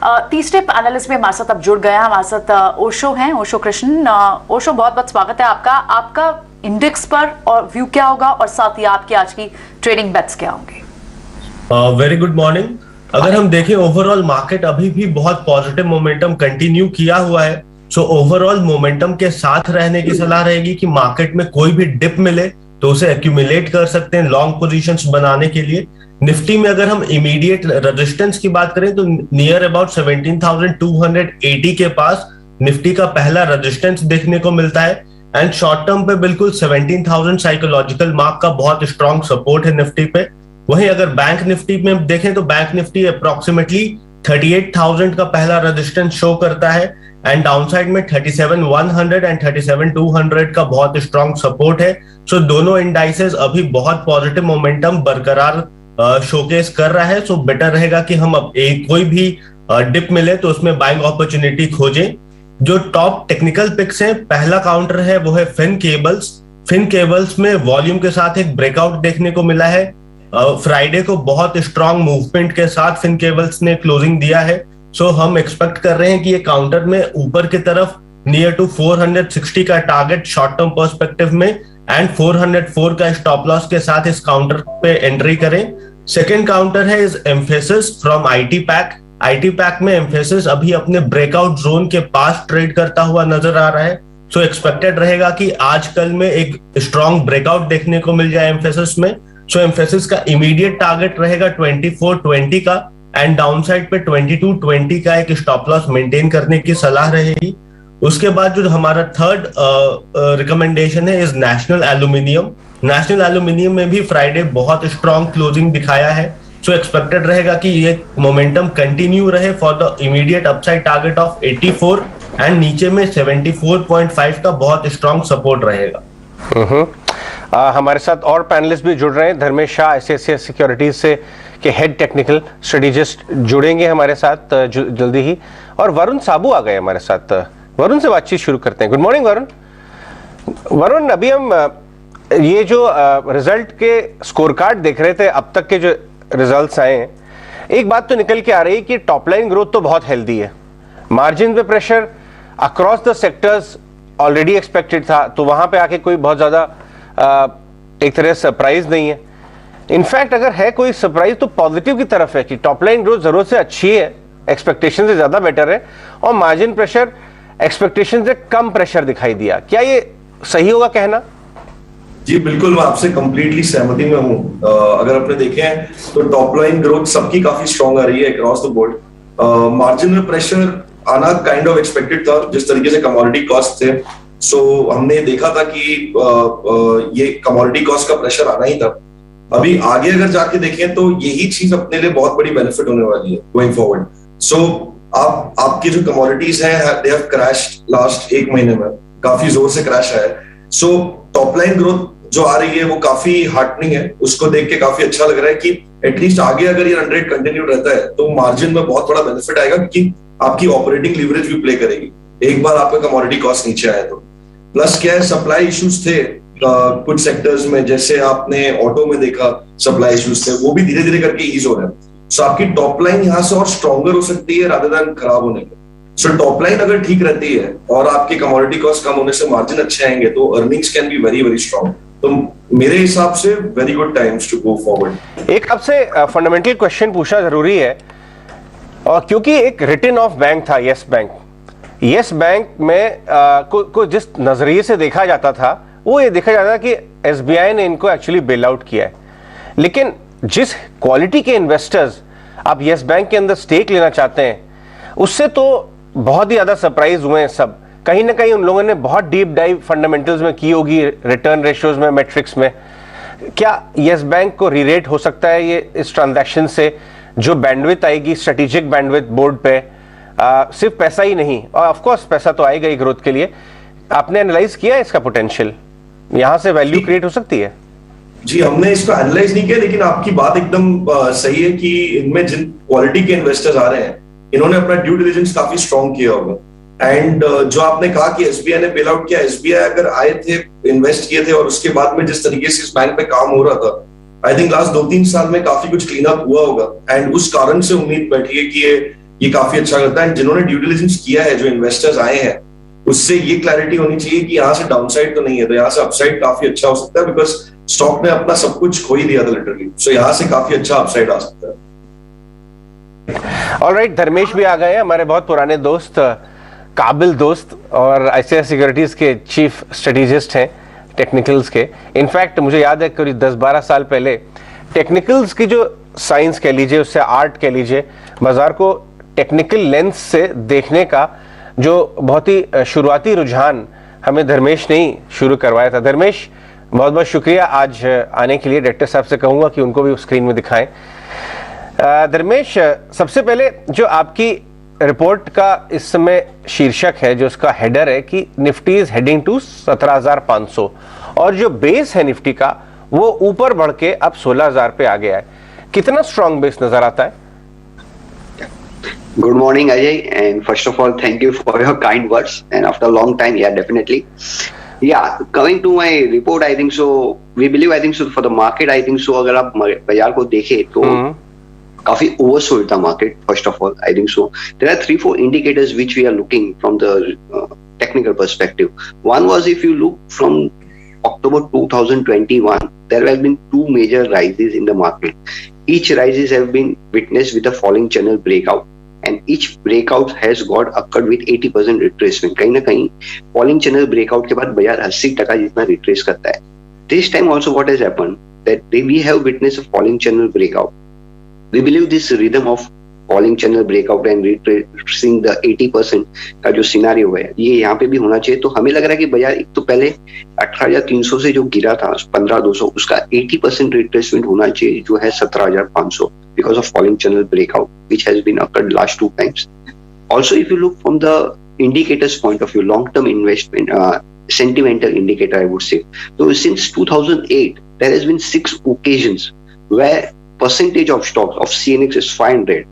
तीसरे पैनलिस्ट में हमारे साथ अब जुड़ गया हमारे साथ ओशो हैं, ओशो कृष्णन। ओशो, बहुत बहुत स्वागत है आपका इंडेक्स पर और व्यू क्या होगा और साथ ही आपकी आज की ट्रेडिंग बेट्स क्या होंगे? Very good morning. अगर हम देखें ओवरऑल मार्केट अभी भी बहुत पॉजिटिव मोमेंटम कंटिन्यू किया हुआ है। सो ओवरऑल मोमेंटम के साथ रहने की सलाह रहेगी कि मार्केट में कोई भी डिप मिले तो उसे एक्यूमुलेट कर सकते हैं लॉन्ग पोजीशंस बनाने के लिए। निफ्टी में अगर हम इमीडिएट रेजिस्टेंस की बात करें तो नियर अबाउट 17,280 के पास निफ्टी का पहला रेजिस्टेंस देखने को मिलता है एंड शॉर्ट टर्म पे बिल्कुल 17,000 साइकोलॉजिकल मार्क का बहुत स्ट्रॉन्ग सपोर्ट है निफ्टी पे। वहीं अगर बैंक निफ्टी में देखें तो बैंक निफ्टी अप्रोक्सीमेटली 38,000 का पहला रेजिस्टेंस शो करता है एंड डाउनसाइड में 37,100 एंड 37,200 का बहुत स्ट्रॉन्ग सपोर्ट है। सो दोनों इंडाइसेस अभी बहुत पॉजिटिव मोमेंटम बरकरार शोकेस कर रहा है। सो बेटर रहेगा कि हम अब कोई भी डिप मिले तो उसमें बाइंग अपॉर्चुनिटी खोजें। जो टॉप टेक्निकल पिक्स हैं, पहला काउंटर है वो है फिन केबल्स। फिन केबल्स में वॉल्यूम के साथ एक ब्रेकआउट देखने को मिला है। फ्राइडे को बहुत स्ट्रॉन्ग मूवमेंट के साथ फिन केबल्स ने क्लोजिंग दिया है। सो हम एक्सपेक्ट कर रहे हैं कि ये काउंटर में ऊपर की तरफ नियर टू 460 का टारगेट शॉर्ट टर्म पर्सपेक्टिव में एंड 404 का स्टॉप लॉस के साथ इस काउंटर पे एंट्री करें। सेकेंड काउंटर है is emphasis from IT pack. IT pack में एम्फेसिस अभी अपने ब्रेकआउट जोन के पास ट्रेड करता हुआ नजर आ रहा है। सो एक्सपेक्टेड रहेगा कि आज कल में एक स्ट्रॉन्ग ब्रेकआउट देखने को मिल जाए एम्फेसिस में। सो एम्फेसिस का इमीडिएट टारगेट रहेगा 2420 का एंड डाउनसाइड पे 2220 का एक स्टॉप लॉस मेंटेन करने की सलाह रहेगी। उसके बाद जो हमारा थर्ड रिकमेंडेशन है is national aluminium. National aluminium में भी फ्राइडे बहुत स्ट्रॉन्ग क्लोजिंग दिखाया है। सो एक्सपेक्टेड रहेगा कि ये मोमेंटम कंटिन्यू रहे for the immediate upside target of 84 and नीचे में 74.5 का बहुत स्ट्रॉन्ग सपोर्ट रहेगा। हमारे साथ और पैनलिस्ट भी जुड़ रहे हैं। धर्मेश शाह ICICI सिक्योरिटीज से के हेड टेक्निकल स्ट्रेटेजिस्ट जुड़ेंगे हमारे साथ जल्दी ही। और वरुण साबू आ गए हमारे साथ। वरुण से बातचीत शुरू करते हैं। Good morning Varun. वरुण, अभी हम ये जो रिजल्ट के स्कोर कार्ड देख रहे थे, अब तक के जो रिजल्ट्स आए हैं, एक बात तो निकल के आ रही है कि टॉप लाइन ग्रोथ तो बहुत हेल्दी है, मार्जिन पे pressure across the sectors already expected था, तो वहां पे आके कोई बहुत ज्यादा एक तरह सरप्राइज नहीं है। इनफैक्ट अगर है कोई सरप्राइज तो पॉजिटिव की तरफ है कि टॉप लाइन ग्रोथ जरूरत से अच्छी है, एक्सपेक्टेशन से ज्यादा बेटर है, और मार्जिन प्रेशर एक्सपेक्टेशन से कम प्रेशर दिखाई दिया। क्या ये सही होगा कहना? जी बिल्कुल, मैं आपसे कंप्लीटली सहमति में हूँ। अगर आपने देखे हैं तो टॉप लाइन ग्रोथ सबकी काफी स्ट्रांग आ रही है अक्रॉस द बोर्ड। मार्जिन में प्रेशर आना काइंड ऑफ एक्सपेक्टेड था जिस तरीके से कमोडिटी कॉस्ट थे। सो हमने देखा था कि ये कमोडिटी कॉस्ट का प्रेशर आना ही था। अभी आगे अगर जाके देखें तो यही चीज अपने लिए बहुत बड़ी बेनिफिट होने वाली है गोइंग फॉरवर्ड। सो आपकी जो कमोडिटीज हैं दे हैव क्रैश्ड लास्ट एक महीने में, काफी जोर से क्रैश आया है। सो टॉप लाइन ग्रोथ जो आ रही है वो काफी हार्टनिंग है, उसको देख के काफी अच्छा लग रहा है कि एटलीस्ट आगे अगर ये रन रेट कंटिन्यू रहता है तो मार्जिन में बहुत बड़ा बेनिफिट आएगा, क्योंकि आपकी ऑपरेटिंग लीवरेज भी प्ले करेगी एक बार आपका कमोडिटी कॉस्ट नीचे आया तो। प्लस क्या है, सप्लाई इश्यूज थे कुछ सेक्टर्स में, जैसे आपने ऑटो में देखा सप्लाई इश्यूज थे, वो भी धीरे धीरे करके ईज हो रहे हैं। सो आपकी टॉप लाइन यहाँ से और स्ट्रॉन्गर हो सकती है रादर देन खराब होने के। सो टॉप लाइन अगर ठीक रहती है और आपकी कमोडिटी कॉस्ट कम होने से मार्जिन अच्छे आएंगे तो earnings can be very very strong. तो मेरे हिसाब से very good times to go forward. एक आपसे फंडामेंटल क्वेश्चन पूछना जरूरी है, और क्योंकि एक रिटन ऑफ बैंक था येस बैंक। येस बैंक में को जिस नजरिए से देखा जाता था वो ये देखा जाता था कि SBI ने इनको एक्चुअली बेल आउट किया है, लेकिन जिस क्वालिटी के इन्वेस्टर्स आप येस बैंक के अंदर स्टेक लेना चाहते हैं उससे तो बहुत ही ज्यादा सरप्राइज हुए हैं सब। कहीं ना कहीं उन लोगों ने बहुत डीप डाइव फंडामेंटल्स में की होगी, रिटर्न रेशियोज में, मैट्रिक्स में। क्या येस बैंक को रीरेट हो सकता है ये इस ट्रांजैक्शन से? जो बैंडविड्थ आएगी, स्ट्रेटेजिक बैंडविड्थ बोर्ड पे, सिर्फ पैसा ही नहीं, और ऑफ कोर्स पैसा तो आएगा ही ग्रोथ के लिए। आपने एनालाइज किया है इसका पोटेंशियल, यहां से वैल्यू क्रिएट हो सकती है? जी हमने इसको एनालाइज नहीं किया, लेकिन आपकी बात एकदम सही है कि इनमें जिन क्वालिटी के इन्वेस्टर्स आ रहे हैं इन्होंने अपना ड्यू डिलिजेंस काफी स्ट्रॉन्ग किया होगा। एंड जो आपने कहा कि SBI ने बेल आउट किया, SBI अगर आए थे, इन्वेस्ट किए थे, और उसके बाद में जिस तरीके से इस बैंक पे काम हो रहा था, आई थिंक लास्ट 2-3 साल में काफी कुछ क्लीन अप हुआ होगा, एंड उस कारण से उम्मीद बैठी है कि ये ये काफी अच्छा करता है। जिन्होंने ड्यू डिलिजेंस किया है, जो इन्वेस्टर्स आए हैं, उससे ये क्लैरिटी होनी चाहिए कि यहाँ से डाउनसाइड तो नहीं है, तो यहाँ से अपसाइड काफी अच्छा हो सकता है, बिकॉज स्टॉक ने अपना सब कुछ खो ही दिया था लिटरली। सो यहाँ से काफी अच्छा अपसाइड आ सकता है। ऑलराइट, धर्मेश भी आ गए हैं, हमारे बहुत पुराने दोस्त, काबिल दोस्त, और आईसीआईसीआई सिक्योरिटीज के चीफ स्ट्रेटेजिस्ट हैं टेक्निकल्स के। इनफैक्ट मुझे याद है करीब 10-12 साल पहले टेक्निकल्स की जो साइंस कह लीजिए, उससे आर्ट कह लीजिए, बाजार को टेक्निकल लेंस से देखने का जो बहुत ही शुरुआती रुझान हमें धर्मेश ने ही शुरू करवाया था। धर्मेश, बहुत बहुत शुक्रिया आज आने के लिए। डायरेक्टर साहब से कहूंगा कि उनको भी स्क्रीन में दिखाएं। धर्मेश, सबसे पहले जो आपकी रिपोर्ट का इस समय शीर्षक है, जो उसका हेडर है कि निफ्टी इज हेडिंग टू 17,500, और जो बेस है निफ्टी का वो ऊपर बढ़ के अब 16,000 पे आ गया है। कितना स्ट्रॉन्ग बेस नजर आता है? Good morning, Ajay, and first of all, thank you for your kind words. And after a long time, yeah, definitely. Yeah, coming to my report, I think so. We believe, I think so, for the market, I think so. अगर आप बाजार को देखें तो काफी oversold था market. First of all, I think so. There are 3-4 indicators which we are looking from the technical perspective. One was, if you look from October 2021, there have been 2 major rises in the market. Each rises have been witnessed with a falling channel breakout, and each breakout has got occurred with 80% retracement. कहीं ना कहीं falling channel breakout के बाद बाजार 80% जितना retrace करता है. This time also what has happened that we have witnessed a falling channel breakout. We believe this rhythm of falling channel breakout and retracing the 80% का जो सिनारियो है, ये यहाँ पे भी होना चाहिए। तो हमें लग रहा है कि बाजार एक तो पहले 18,300 से जो गिरा था 15,200, उसका 80% रिट्रेसमेंट होना चाहिए, जो है 17,500, because of falling channel breakout which has been occurred last 2 times. Also, if you look from the indicators point of view, long-term investment sentimental indicator, I would say. So since 2008, there has been 6 occasions where percentage of stocks of CNX is 500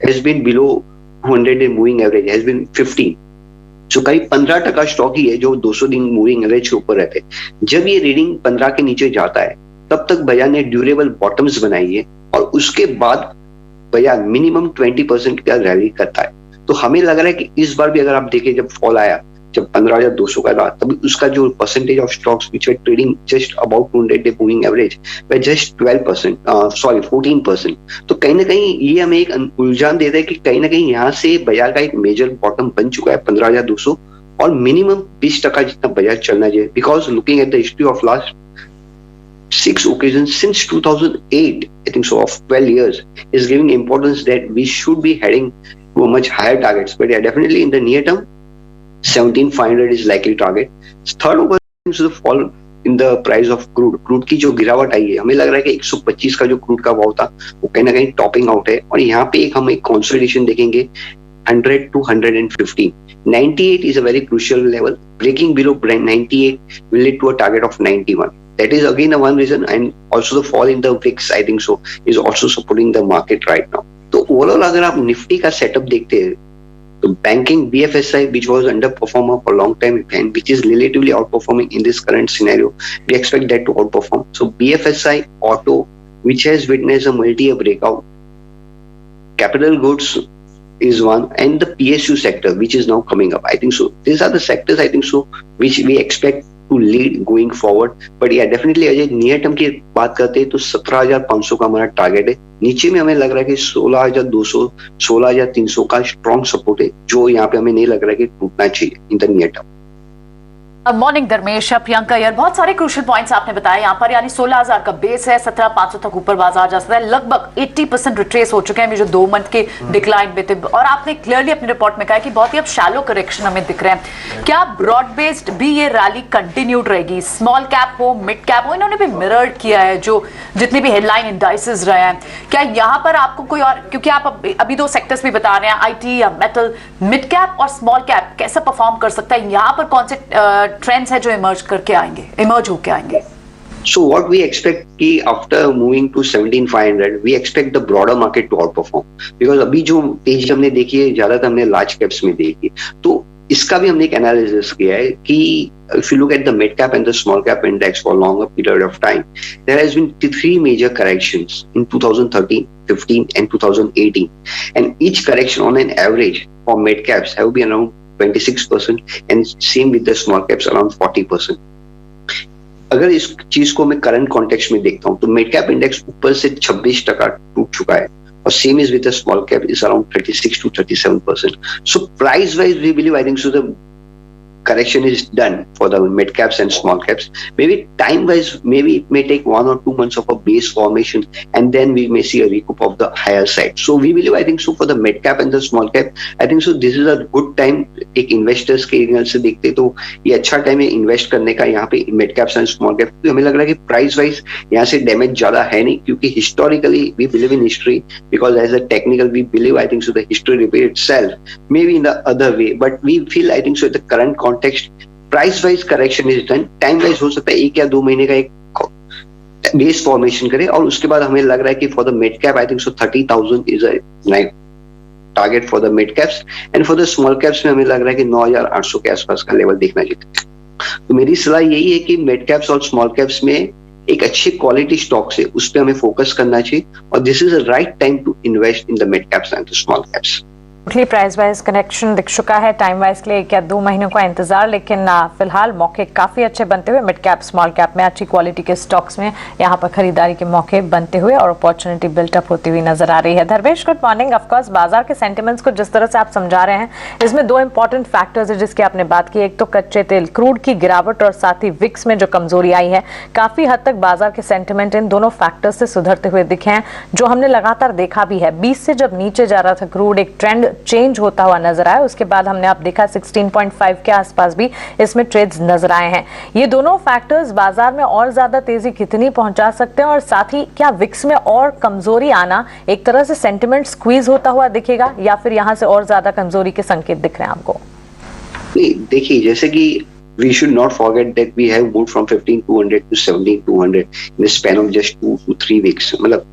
has been below 200 day moving average, has been 15. So करीब 15% stock ही है जो 200 दिन moving average के ऊपर रहते हैं। जब ये रीडिंग 15 के नीचे जाता है, तब तक बाजार ने ड्यूरेबल बॉटम्स बनाई है, और उसके बाद बाजार मिनिमम 20% का रैली करता है। तो हमें लग रहा है कि इस बार भी अगर आप देखें, जब फॉल आया, जब 15,200 का था, तभी उसका जो percentage of stocks which were trading just about 200 day moving average way just 14%। तो कहीं ना कहीं ये हमें एक उलझान देता है कि कहीं ना कहीं यहाँ से बाजार का एक मेजर बॉटम बन चुका है 15,200, और मिनिमम 20% जितना बाजार चलना चाहिए। Because looking at the history of last 6 occasions since 2008, I think so, of 12 years, is giving importance that we should be heading to a much higher targets. But yeah, definitely in the near term, 17,500 is likely target. Third over is the fall in the price of crude. Crude की जो गिरावट आई है, हमें लग रहा है कि 125 का जो क्रूड का भाव था वो कहीं ना कहीं टॉपिंग आउट है, और यहाँ पे हम एक कंसोलिडेशन देखेंगे 100 to 115. 98 is a very crucial level. Breaking below 98 will lead to a target of 91. That is again one reason, and also the fall in the VIX, I think so, is also supporting the market right now. तो overall अगर आप Nifty का setup देखते हैं, तो banking, BFSI, which was underperformer for a long time and which is relatively outperforming in this current scenario, we expect that to outperform. So BFSI, auto, which has witnessed a multi-year breakout, capital goods is one, and the PSU sector, which is now coming up. I think so. These are the sectors, I think so, which we expect to lead going forward. But yeah, definitely Ajay, near term की बात करते हैं तो 17,500 का हमारा target है। नीचे में हमें लग रहा है कि 16,200, 16,300 का स्ट्रॉन्ग सपोर्ट है, जो यहाँ पे हमें नहीं लग रहा है कि टूटना चाहिए in the near term. Morning Dharmesh, Priyanka यार, बहुत सारे क्रूशियल पॉइंट्स आपने बताए यहाँ पर। यानी 16,000 का बेस है, 17,500 तक ऊपर बाजार जा सकता है, लगभग 80% रिट्रेस हो चुके हैं जो 2 मंथ के डिक्लाइन में थे, और आपने क्लियरली अपनी रिपोर्ट में कहा कि बहुत ही अब शैलो करेक्शन हमें दिख रहे हैं। क्या ब्रॉड बेस्ड भी ये रैली कंटिन्यूड रहेगी? स्मॉल कैप हो, मिड कैप हो, इन्होंने भी मिरर्ड किया है जो जितने भी हेडलाइन इंडाइसेस रहे हैं। क्या यहाँ पर आपको कोई और, क्योंकि आप अभी 2 सेक्टर्स भी बता रहे हैं, IT या मेटल, मिड कैप और स्मॉल कैप कैसे परफॉर्म कर सकता है? यहाँ पर कौन से ट्रेंड्स है जो इमर्ज होके आएंगे? So what we expect कि after moving to 17,500, we expect the broader market to outperform, because अभी जो तेजी हमने देखी है ज्यादातर हमने लार्ज कैप्स में देखी, तो इसका भी हमने एक एनालिसिस किया है कि if you look at the mid cap and the small cap index for a longer period of time, there has been three major corrections in 2013, 15 and 2018, and each correction on an average for mid caps have been around 26% and same with the small caps around 40%. अगर इस चीज को मैं current context में देखता हूँ तो mid cap index ऊपर से 26% टूट चुका है और same is with the small cap is around 36 to 37%. So price wise we believe I think so the correction is done for the mid caps and small caps. Maybe time wise, maybe it may take 1 or 2 months of a base formation and then we may see a recoup of the higher side. So we believe I think so for the mid cap and the small cap, I think so this is a good time. एक investors के angle से देखते तो ये अच्छा time है invest करने का यहाँ पे mid caps and small cap. तो हमें लग रहा है कि प्राइस वाइज यहाँ से डैमेज ज्यादा है नहीं क्योंकि historically we believe in history because as a technical we believe I think so the history repeat itself may be in the other way but we feel I think so the current context price wise correction is done. Time wise हो सकता है 1 या 2 महीने का एक base formation करे और उसके बाद हमें लग रहा है कि for the mid cap I think so 30,000 is a target for the mid caps and for the small caps में हमें लग रहा है कि 9,800 के आसपास का लेवल देखना चाहिए. तो मेरी सलाह यही है कि मिड कैप्स और स्मॉल कैप्स में एक अच्छी क्वालिटी स्टॉक से उस पर हमें फोकस करना चाहिए और this is a right time to invest in the mid caps and the small caps. Price wise connection दिख चुका है. टाइम वाइज के लिए 1 या 2 महीनों का इंतजार लेकिन फिलहाल मौके काफी अच्छे बनते हुए मिड कैप स्मॉल कैप में अच्छी क्वालिटी के स्टॉक्स में यहाँ पर खरीदारी के मौके बनते हुए और अपॉर्चुनिटी बिल्टअप होती हुई नजर आ रही है. Dharmesh good morning. ऑफकोर्स बाजार के सेंटिमेंट्स को जिस तरह से आप समझा रहे हैं इसमें 2 इंपॉर्टेंट फैक्टर्स है जिसकी आपने बात की. एक तो कच्चे तेल क्रूड की गिरावट और साथ ही विक्स में जो कमजोरी आई है काफी हद तक बाजार के सेंटिमेंट इन दोनों फैक्टर्स से सुधरते हुए दिखे हैं जो हमने लगातार देखा भी है. 20 से जब नीचे जा रहा था क्रूड एक ट्रेंड चेंज होता हुआ नजर आया उसके बाद हमने आप देखा 16.5 के आसपास भी इसमें ट्रेड्स नजर आए हैं. ये दोनों फैक्टर्स बाजार में और ज्यादा तेजी कितनी पहुंचा सकते हैं और साथ ही क्या विक्स में और कमजोरी आना एक तरह से सेंटिमेंट स्क्वीज होता हुआ दिखेगा या फिर यहां से और ज्यादा कमजोरी के संकेत दिख रहे हैं आपको? देखिए जैसे कि we should not forget that we have moved from 15,200 to 17,200 in the span of just 2 to 3 weeks. मतलब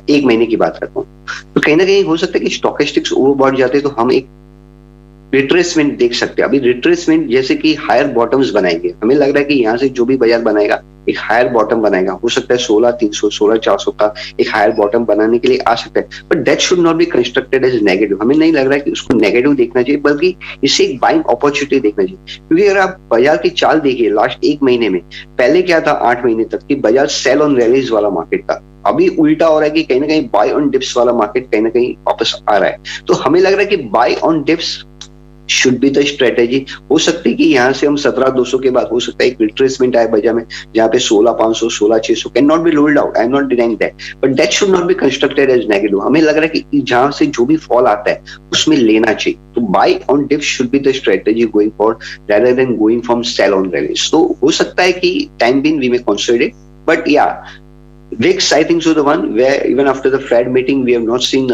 1 महीने की बात करता हूँ. तो कहीं ना कहीं हो सकता है कि स्टॉकेस्टिक्स ओवरबॉट जाते तो हम एक रिट्रेसमेंट देख सकते हैं. अभी रिट्रेसमेंट जैसे कि हायर बॉटम्स बनाएंगे. हमें लग रहा है कि यहाँ से जो भी बाजार बनाएगा एक हायर बॉटम बनाएगा. हो सकता है 16,300 16,400 का एक हायर बॉटम बनाने के लिए आ सकता है but that should not be constructed as negative. हमें नहीं लग रहा है कि उसको नेगेटिव देखना चाहिए बल्कि इसे एक बाइंग अपॉर्चुनिटी देखना चाहिए. क्योंकि अगर आप बाजार की चाल देखिए लास्ट 1 महीने में पहले क्या था 8 महीने तक कि बाजार सेल ऑन रैलीज वाला मार्केट था. अभी उल्टा हो रहा है कि कहीं ना कहीं बाय ऑन डिप्स वाला मार्केट कहीं ना कहीं वापस आ रहा है. तो हमें लग रहा है कि buy on dips should be the strategy. हो सकती है कि यहाँ से हम 17,200 के बाद हो सकता है एक रिट्रेसमेंट आए बाजार में जहाँ पे 16,500 16,600 can not be ruled out. I am not denying that but that should not be constructed as negative. हमें लग रहा है कि जहां से जो भी फॉल आता है उसमें लेना चाहिए. तो buy on dips should be the strategy going forward rather than going from sell on rallies. तो हो सकता है कि time being we may consider it but या VIX I think so the one where even after the Fed meeting we have not seen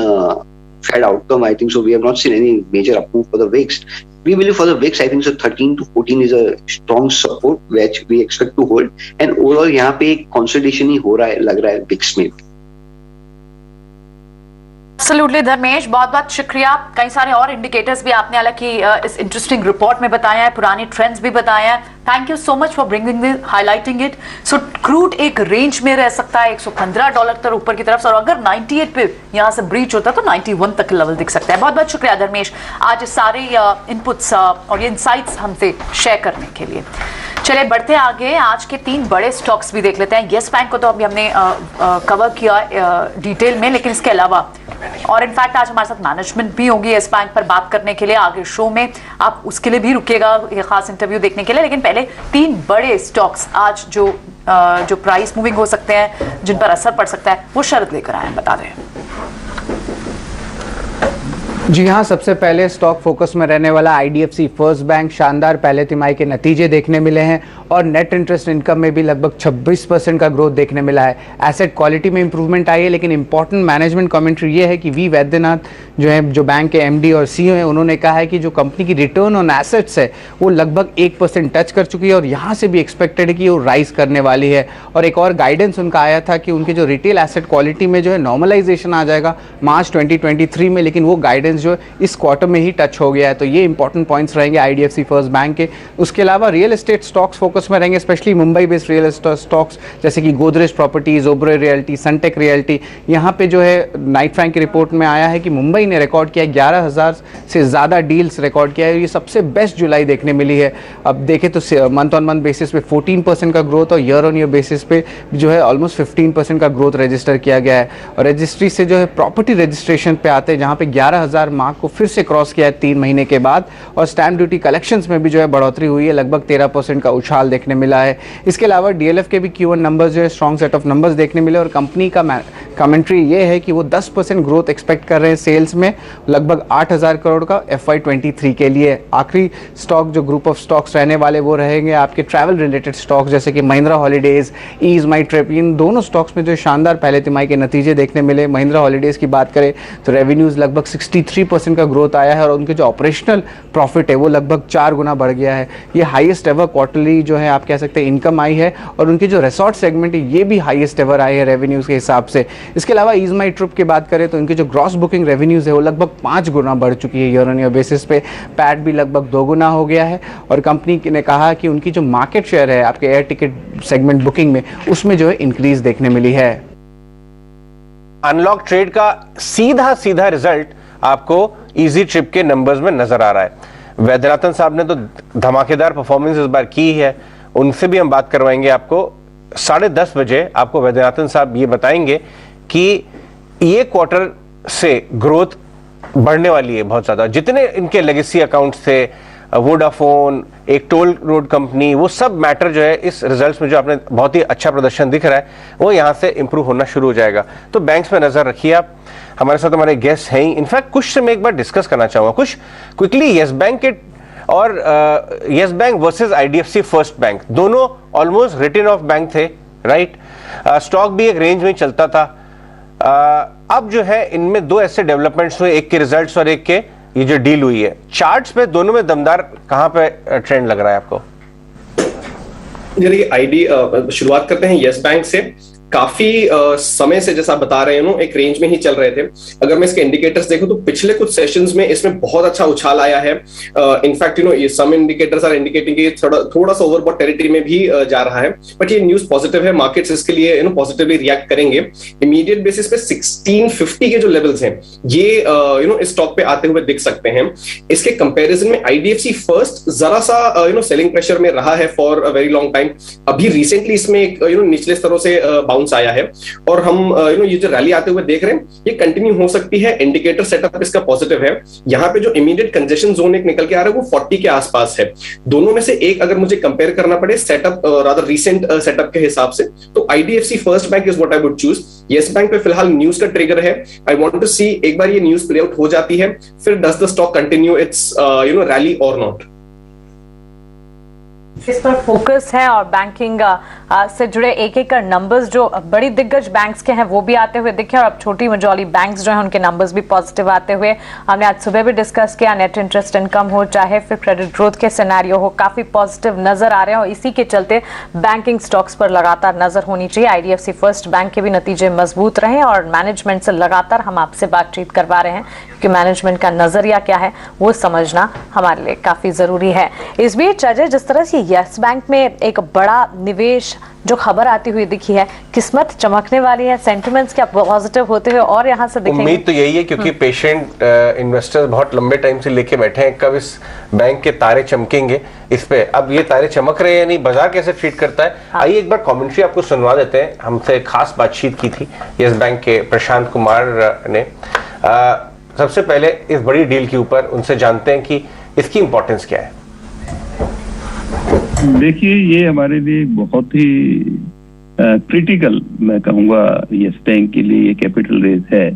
Fed outcome. I think so we have not seen any major up move for the VIX. We believe for the VIX I think so 13 to 14 is a strong support which we expect to hold and overall यहाँ पे एक consolidation ही हो रहा है लग रहा है VIX में. एब्सोल्युटली धर्मेश, बहुत बहुत शुक्रिया. कई सारे और इंडिकेटर्स भी आपने हालांकि इस इंटरेस्टिंग रिपोर्ट में बताया है, पुराने ट्रेंड्स भी बताया है. Thank you so much for bringing this, highlighting it. So crude एक रेंज में रह सकता है $115 तक ऊपर की तरफ से और अगर 98 पे यहाँ से ब्रीच होता है तो 91 तक लेवल दिख सकता है. बहुत बहुत शुक्रिया धर्मेश आज सारे इनपुट्स और ये इनसाइट्स हमसे शेयर करने के लिए. चलिए बढ़ते आगे. आज के 3 बड़े स्टॉक्स भी देख लेते हैं. येस बैंक को तो अभी हमने कवर किया डिटेल में, लेकिन इसके अलावा और इनफैक्ट आज हमारे साथ मैनेजमेंट भी होगी येस बैंक पर बात करने के लिए आगे शो में. आप उसके लिए भी रुकिएगा ये खास इंटरव्यू देखने के लिए. लेकिन पहले 3 बड़े स्टॉक्स आज जो प्राइस मूविंग हो सकते हैं, जिन पर असर पड़ सकता है, वो शरद लेकर आए हैं. बता दें. जी हाँ, सबसे पहले स्टॉक फोकस में रहने वाला IDFC फर्स्ट बैंक. शानदार पहले तिमाही के नतीजे देखने मिले हैं और नेट इंटरेस्ट इनकम में भी लगभग 26% का ग्रोथ देखने मिला है. एसेट क्वालिटी में इंप्रूवमेंट आई है लेकिन इंपॉर्टेंट मैनेजमेंट कमेंट्री ये है कि वी वैद्यनाथ जो बैंक के MD और CEO हैं, उन्होंने कहा है कि जो कंपनी की रिटर्न ऑन एसेट्स है वो लगभग 1% टच कर चुकी है और यहाँ से भी एक्सपेक्टेड है कि वो राइज करने वाली है. और एक और गाइडेंस उनका आया था कि उनके जो रिटेल एसेट क्वालिटी में जो है नॉर्मलाइजेशन आ जाएगा मार्च 2023 में, लेकिन वो गाइडेंस परफॉर्मेंस जो इस क्वार्टर में ही टच हो गया है, तो ये इंपॉर्टेंट पॉइंट्स रहेंगे IDFC फर्स्ट बैंक के। उसके अलावा रियल एस्टेट स्टॉक्स फोकस में रहेंगे, specially Mumbai based real estate stocks जैसे कि Godrej properties, Oberoi realty, Sunteck realty. यहाँ पे जो है नाइट फ्रैंक की रिपोर्ट में आया है कि मुंबई ने रिकॉर्ड किया 11,000 से ज़्यादा डील्स रिकॉर्ड किया है, ये सबसे बेस्ट जुलाई देखने मिली है। अब देखें तो मंथ ऑन मंथ बेसिस पे 14% का ग्रोथ और ईयर ऑन ईयर बेसिस पे जो है ऑलमोस्ट 15% का ग्रोथ रजिस्टर किया गया है। और रजिस्ट्री से जो है प्रॉपर्टी रजिस्ट्रेशन पे आते हैं, जहाँ पे 11,000 मार्क को फिर से क्रॉस किया है 3 महीने के बाद। और स्टैम्प ड्यूटी कलेक्शंस में भी जो है बढ़ोतरी हुई है, लगभग 13% का उछाल देखने मिला है। इसके अलावा DLF के भी Q1 नंबर्स जो है स्ट्रॉन्ग सेट ऑफ नंबर्स देखने मिले और कंपनी का कमेंट्री ये है कि वो 10% ग्रोथ एक्सपेक्ट कर रहे हैं सेल्स में, लगभग 8,000 करोड़ का FY23 के लिए। आखिरी स्टॉक जो ग्रुप ऑफ स्टॉक्स रहने वाले वो रहेंगे आपके ट्रैवल रिलेटेड स्टॉक्स जैसे कि महिंद्रा हॉलीडेज, ईज माई ट्रिप। इन दोनों स्टॉक्स में जो शानदार पहले तिमाही के नतीजे देखने मिले। महिंद्रा हॉलीडेज की बात करें तो रेवेन्यूज लगभग 63% का ग्रोथ आया है और उनके जो ऑपरेशनल प्रॉफिट है वो लगभग 4 गुना बढ़ गया है। ये हाईएस्ट एवर क्वार्टरली जो है आप कह सकते हैं इनकम आई है और उनके जो रिसोर्ट सेगमेंट है ये भी हाईएस्ट एवर आए हैं रेवेन्यूज के हिसाब से। इसके अलावा ईज माई ट्रिप की बात करें तो उनकी जो ग्रॉस बुकिंग रेवेन्यूज है वो लगभग 5 गुना बढ़ चुकी है ईयर ऑन ईयर बेसिस पे। पैट भी लगभग 2 गुना हो गया है और कंपनी ने कहा कि उनकी जो मार्केट शेयर है आपके एयर टिकट सेगमेंट बुकिंग में उसमें जो है इंक्रीज देखने मिली है। अनलॉक ट्रेड का सीधा सीधा रिजल्ट आपको इजी ट्रिप के नंबर्स में नजर आ रहा है। वैद्यनाथन साहब ने तो धमाकेदार परफॉर्मेंस इस बार की है, उनसे भी हम बात करवाएंगे आपको। 10:30 बजे आपको वैद्यनाथन साहब ये बताएंगे कि ये क्वार्टर से ग्रोथ बढ़ने वाली है बहुत ज्यादा। जितने इनके लेगेसी अकाउंट्स थे, वोडाफोन, एक टोल रोड कंपनी, वो सब मैटर जो है इस रिजल्ट्स में जो आपने बहुत ही अच्छा प्रदर्शन दिख रहा है वो यहां से इंप्रूव होना शुरू हो जाएगा। तो बैंक्स में नजर रखिए आप। हमारे साथ हमारे गेस्ट हैं ही, इनफैक्ट कुछ से मैं एक बार डिस्कस करना चाहूंगा कुछ क्विकली। येस बैंक के और yes bank versus IDFC first bank दोनों ऑलमोस्ट रिटन ऑफ बैंक थे, राइट? स्टॉक भी एक रेंज में चलता था। अब जो है इनमें 2 ऐसे डेवलपमेंट्स हुए, एक के रिजल्ट्स और एक के ये जो डील हुई है। चार्ट्स पे दोनों में दमदार कहां पे ट्रेंड लग रहा है आपको? शुरुआत करते हैं येस बैंक से। काफी समय से जैसा आप बता रहे हैं एक रेंज में ही चल रहे थे। अगर मैं इसके इंडिकेटर्स देखूं तो पिछले कुछ सेशंस में इसमें बहुत अच्छा उछाल आया है। इनफैक्ट ये सम इंडिकेटर्स आर इंडिकेटिंग कि थोड़ा सा ओवरबॉट टेरिटरी में भी जा रहा है, बट ये न्यूज पॉजिटिव है। मार्केट्स इसके लिए पॉजिटिवली रिएक्ट करेंगे। इमीडिएट बेसिस पे 1650 के जो लेवल्स हैं ये इस स्टॉक पे आते हुए दिख सकते हैं। इसके कंपैरिजन में IDFC फर्स्ट जरा सा सेलिंग प्रेशर में रहा है for a very long time. अभी रिसेंटली इसमें एक निचले स्तरों से आया है और हम ये जो रैली आते हुए देख रहे हैं ये कंटिन्यू हो सकती है। इंडिकेटर सेटअप इसका पॉजिटिव है। यहाँ पे जो इमीडिएट कंजेशन जोन एक निकल के आ रहा है वो 40 के आसपास है। दोनों में से एक अगर मुझे कंपेयर करना पड़े सेटअप रादर रीसेंट सेटअप के हिसाब से तो IDFC first bank is what I would choose. Yes bank पे फिलहाल न्यूज का ट्रिगर है। आई वांट टू सी एक बार ये न्यूज प्ले आउट हो जाती है फिर does the stock continue its rally और नॉट। इस पर फोकस है और बैंकिंग से जुड़े एक नंबर्स जो बड़ी दिग्गज बैंक्स के हैं वो भी आते हुए दिखे और अब छोटी मझौली बैंक्स जो हैं उनके नंबर्स भी पॉजिटिव आते हुए हमने आज सुबह भी डिस्कस किया। नेट इंटरेस्ट इनकम हो चाहे फिर क्रेडिट ग्रोथ के सिनेरियो हो, काफी पॉजिटिव नजर आ रहे हैं और इसी के चलते बैंकिंग स्टॉक्स पर लगातार नजर होनी चाहिए। IDFC फर्स्ट बैंक के भी नतीजे मजबूत रहे और मैनेजमेंट से लगातार हम आपसे बातचीत करवा रहे हैं क्योंकि मैनेजमेंट का नजरिया क्या है वो समझना हमारे लिए काफी जरूरी है। इस बीच अजय, जिस तरह से येस बैंक में एक बड़ा निवेश जो खबर आती हुई दिखी है, किस्मत चमकने वाली है, सेंटिमेंट्स क्या पॉजिटिव होते हुए और यहाँ से दिखेंगे? उम्मीद तो यही है क्योंकि पेशेंट इन्वेस्टर्स बहुत लंबे टाइम से लेके बैठे हैं कब इस बैंक के तारे चमकेंगे इस पे। अब ये तारे चमक रहे हैं नहीं, बाजार कैसे ट्रीट करता है। आइए एक बार कमेंट्री आपको सुनवा देते हैं। हमसे खास बातचीत की थी येस बैंक के प्रशांत कुमार ने। सबसे पहले इस बड़ी डील के ऊपर उनसे जानते हैं कि इसकी इंपॉर्टेंस क्या है। देखिए, ये हमारे लिए बहुत ही क्रिटिकल मैं कहूँगा येस बैंक के लिए ये कैपिटल रेज है,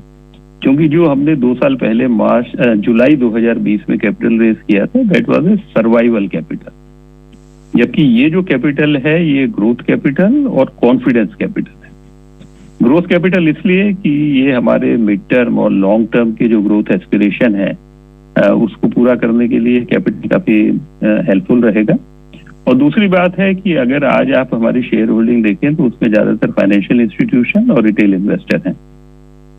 क्योंकि जो हमने 2 साल पहले जुलाई 2020 में कैपिटल रेज किया था that was a survival capital, जबकि ये जो कैपिटल है ये ग्रोथ कैपिटल और कॉन्फिडेंस कैपिटल है। ग्रोथ कैपिटल इसलिए कि ये हमारे मिड टर्म और लॉन्ग टर्म के जो ग्रोथ एस्पिरेशन है उसको पूरा करने के लिए कैपिटल काफी हेल्पफुल रहेगा। और दूसरी बात है कि अगर आज आप हमारी शेयर होल्डिंग देखें तो उसमें ज्यादातर फाइनेंशियल इंस्टीट्यूशन और रिटेल इन्वेस्टर हैं,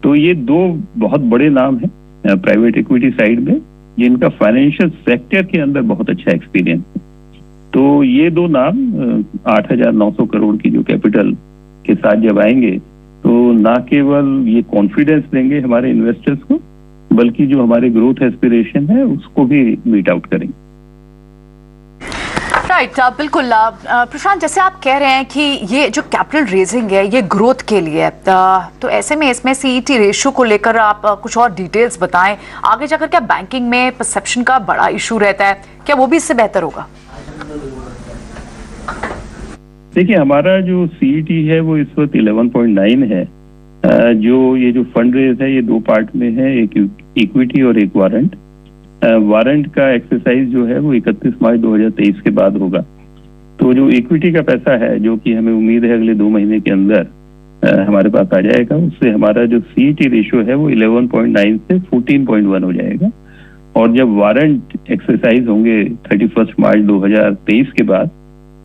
तो ये 2 बहुत बड़े नाम हैं प्राइवेट इक्विटी साइड में, जिनका फाइनेंशियल सेक्टर के अंदर बहुत अच्छा एक्सपीरियंस है। तो ये दो नाम 8,900 करोड़ की जो कैपिटल के साथ जब आएंगे तो ना केवल ये कॉन्फिडेंस देंगे हमारे इन्वेस्टर्स को, बल्कि जो हमारे ग्रोथ एस्पिरेशन है उसको भी मीट आउट करेंगे। राइट, बिल्कुल। प्रशांत, जैसे आप कह रहे हैं कि ये जो कैपिटल रेजिंग है ये ग्रोथ के लिए है, तो ऐसे में इसमें सीईटी रेशियो को लेकर आप कुछ और डिटेल्स बताएं। आगे जाकर क्या बैंकिंग में परसेप्शन का बड़ा इशू रहता है, क्या वो भी इससे बेहतर होगा? देखिए, हमारा जो सीईटी है वो इस वक्त 11.9 है। ये जो फंड रेज है ये दो पार्ट में है, एक इक्विटी और एक वारंट। वारंट का एक्सरसाइज जो है वो 31 मार्च 2023 के बाद होगा। तो जो इक्विटी का पैसा है, जो कि हमें उम्मीद है अगले 2 महीने के अंदर हमारे पास आ जाएगा, उससे हमारा जो सीईटी रेशियो है वो 11.9 से 14.1 हो जाएगा। और जब वारंट एक्सरसाइज होंगे 31 मार्च 2023 के बाद,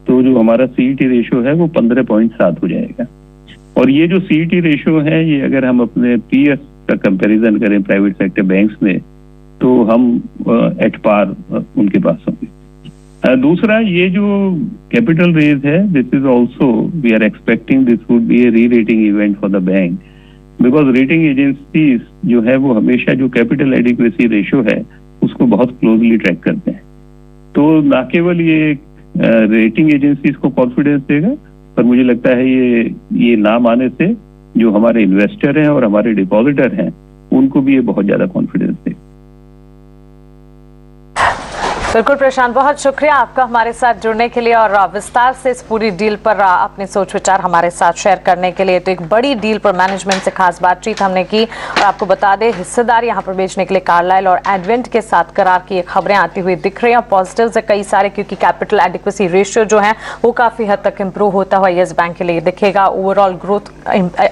तो जो हमारा सीईटी रेशियो है वो 15.7 हो जाएगा। और ये जो सीईटी रेशियो है ये अगर हम अपने पीएस का कंपैरिजन करें प्राइवेट सेक्टर बैंक्स में, तो हम एट पार उनके पास होंगे। दूसरा, ये जो कैपिटल रेज है, this is also we are expecting this would be a re rating event for the bank, because rating agencies जो है वो हमेशा जो कैपिटल एडिक्वेसी रेशियो है उसको बहुत क्लोजली ट्रैक करते हैं। तो ना केवल ये रेटिंग एजेंसीज को कॉन्फिडेंस देगा, पर मुझे लगता है ये नाम आने से जो हमारे इन्वेस्टर हैं और हमारे डिपॉजिटर हैं उनको भी ये बहुत ज्यादा कॉन्फिडेंस देगा। बिल्कुल प्रशांत, बहुत शुक्रिया आपका हमारे साथ जुड़ने के लिए और विस्तार से इस पूरी डील पर अपने सोच विचार हमारे साथ शेयर करने के लिए। तो एक बड़ी डील पर मैनेजमेंट से खास बातचीत हमने की और आपको बता दें हिस्सेदार यहाँ पर बेचने के लिए कार्लाइल और एडवेंट के साथ करार की खबरें आती हुई दिख रही हैं। पॉजिटिव्स है कई सारे, क्योंकि कैपिटल एडिक्वेसी रेशियो जो है वो काफी हद तक इंप्रूव होता हुआ येस बैंक के लिए दिखेगा। ओवरऑल ग्रोथ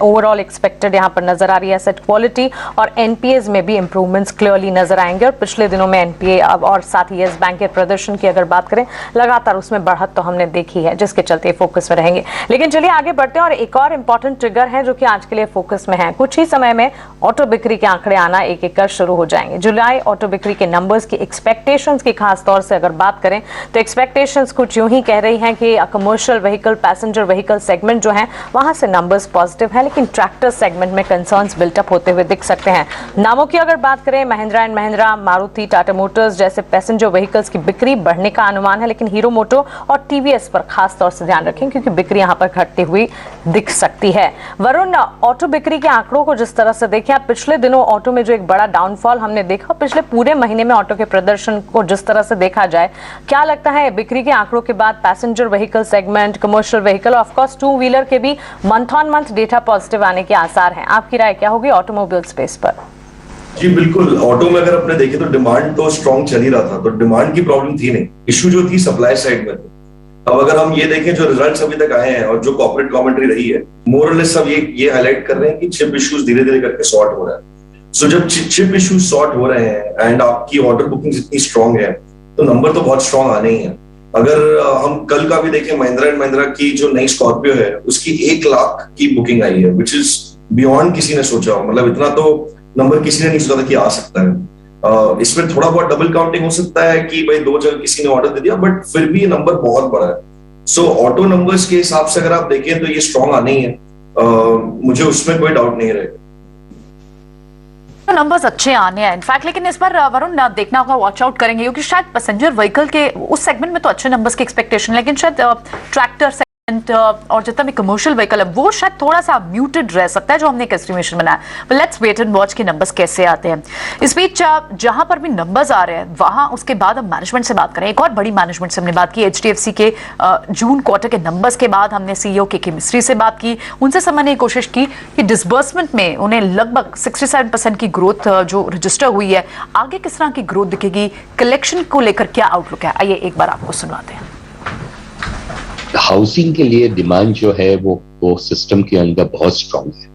ओवरऑल एक्सपेक्टेड यहाँ पर नजर आ रही है। एसेट क्वालिटी और एनपीएज में भी इंप्रूवमेंट्स क्लियरली नजर आएंगे और पिछले दिनों में एनपीए और साथ ही येस बैंक के प्रदर्शन की अगर बात करें लगातार उसमें बढ़त तो हमने देखी है, जिसके चलते फोकस में रहेंगे। लेकिन चलिए आगे बढ़ते हैं और एक और इंपॉर्टेंट ट्रिगर है जो कि आज के लिए फोकस में है। कुछ ही समय में ऑटो बिक्री के आंकड़े आना एक एक कर शुरू हो जाएंगे। जुलाई ऑटो बिक्री के नंबर्स की एक्सपेक्टेशंस की खास तौर से अगर बात करें तो एक्सपेक्टेशंस कुछ यूं ही कह रही हैं कि commercial vehicle, passenger vehicle segment जो है वहां से नंबर्स पॉजिटिव है, लेकिन ट्रैक्टर सेगमेंट में कंसर्न्स बिल्टअप होते हुए दिख सकते हैं। नामों की अगर बात करें, महिंद्रा एंड महिंद्रा, मारुति, टाटा मोटर्स जैसे पैसेंजर व्हीकल्स की बिक्री बढ़ने का अनुमान है, लेकिन हीरो मोटो और टीवीएस पर खास तौर से ध्यान रखें क्योंकि बिक्री यहां पर घटती हुई दिख सकती है। वरुण, ऑटो बिक्री के आंकड़ों को जिस तरह से देखें, पिछले दिनों ऑटो में जो एक बड़ा डाउनफॉल हमने देखा, पिछले पूरे महीने में ऑटो के प्रदर्शन को जिस तरह से देखा जाए, क्या लगता है बिक्री के आंकड़ों के बाद passenger vehicle segment, commercial vehicle, of course two wheeler के भी month on month data positive आने के आसार हैं? आपकी राय क्या होगी ऑटोमोबाइल स्पेस पर? जी बिल्कुल, ऑटो में अगर अपने देखे तो डिमांड तो स्ट्रॉन्ग चल ही रहा था, तो डिमांड की प्रॉब्लम थी नहीं, इशू जो थी सप्लाई साइड में थी। अब अगर हम ये देखें जो रिजल्ट्स अभी तक आए हैं और जो कॉर्पोरेट कमेंट्री रही है, मोर और लेस सब ये हाईलाइट कर रहे हैं कि चिप इश्यूज धीरे धीरे करके सॉर्ट हो रहा है। सो जब चिप इश्यूज सॉर्ट हो रहे हैं एंड आपकी ऑर्डर बुकिंग इतनी स्ट्रॉन्ग है तो नंबर तो बहुत स्ट्रॉन्ग आने ही है। अगर हम कल का भी देखें, महिंद्रा एंड महिंद्रा की जो नई स्कॉर्पियो है उसकी 1 लाख की बुकिंग आई है, विच इज बियॉन्ड किसी ने सोचा हो, मतलब इतना तो नंबर किसी ने नहीं सोचा था कि आ सकता है। इसमें थोड़ा बहुत डबल काउंटिंग हो सकता है कि भाई 2 जगह किसी ने ऑर्डर दे दिया, बट फिर भी ये नंबर बहुत बड़ा है। सो ऑटो नंबर्स के हिसाब से अगर आप देखें तो ये स्ट्रॉन्ग आने ही है, मुझे उसमें कोई डाउट नहीं रहेगा। नंबर्स अच्छे आने हैं इनफैक्ट, लेकिन इस बार वरुण देखना होगा, वॉच आउट करेंगे क्योंकि शायद पैसेंजर व्हीकल के उस सेगमेंट में तो अच्छे नंबर्स की एक्सपेक्टेशन, लेकिन शायद ट्रैक्टर और जितना भी कमर्शियल व्हीकल है वो शायद थोड़ा सा म्यूटेड रह सकता है जो हमने एक एस्टिमेशन बनाया। But let's wait and watch के नंबर्स कैसे आते हैं। इस बीच जहां पर भी नंबर्स आ रहे हैं वहां उसके बाद हम मैनेजमेंट से बात करें। एक और बड़ी मैनेजमेंट से हमने बात की, एचडीएफसी के जून क्वार्टर के नंबर्स के बाद हमने सीईओ के मिस्त्री से बात की, उनसे समझने की कोशिश की कि डिसबर्समेंट में उन्हें लगभग 67% की ग्रोथ जो रजिस्टर हुई है, आगे किस तरह की ग्रोथ दिखेगी, कलेक्शन को लेकर क्या आउटलुक है, आइए एक बार आपको सुनवाते हैं। हाउसिंग के लिए डिमांड जो है वो सिस्टम के अंदर बहुत स्ट्रांग है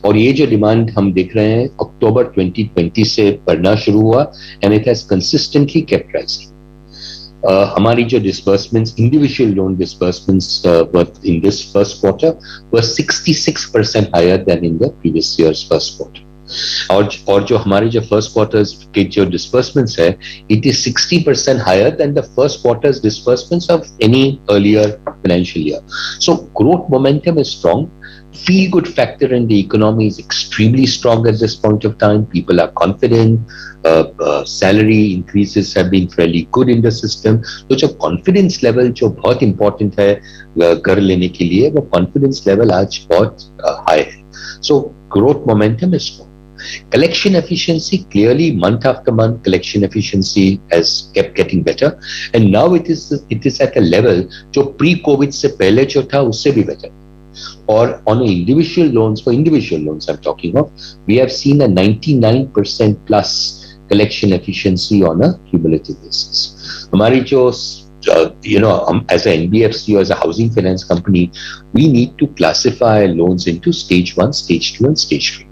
और ये जो डिमांड हम देख रहे हैं अक्टूबर 2020 से बढ़ना शुरू हुआ and it has consistently kept rising. हमारी जो disbursements, individual loan disbursements in this first quarter were 66% higher than in the previous years first quarter. और जो हमारे जो फर्स्ट क्वार्टर्स के जो डिस्बर्समेंट्स है, it is 60% higher than the first quarters disbursements of any earlier financial year. So growth momentum is strong. Feel good factor in the economy is extremely strong at this point of time. People are confident. Salary increases have been fairly good in the system. तो जो confidence level जो बहुत important है घर लेने के लिए, वो confidence level आज बहुत high है. So growth momentum is strong. Collection efficiency, clearly month after month collection efficiency has kept getting better, and now it is at a level जो pre-COVID से पहले जो था उससे भी better. Or on individual loans, for individual loans I'm talking of, we have seen a 99% plus collection efficiency on a cumulative basis. हमारी जो as an NBFC or as a housing finance company, we need to classify loans into stage 1, stage 2 and stage 3.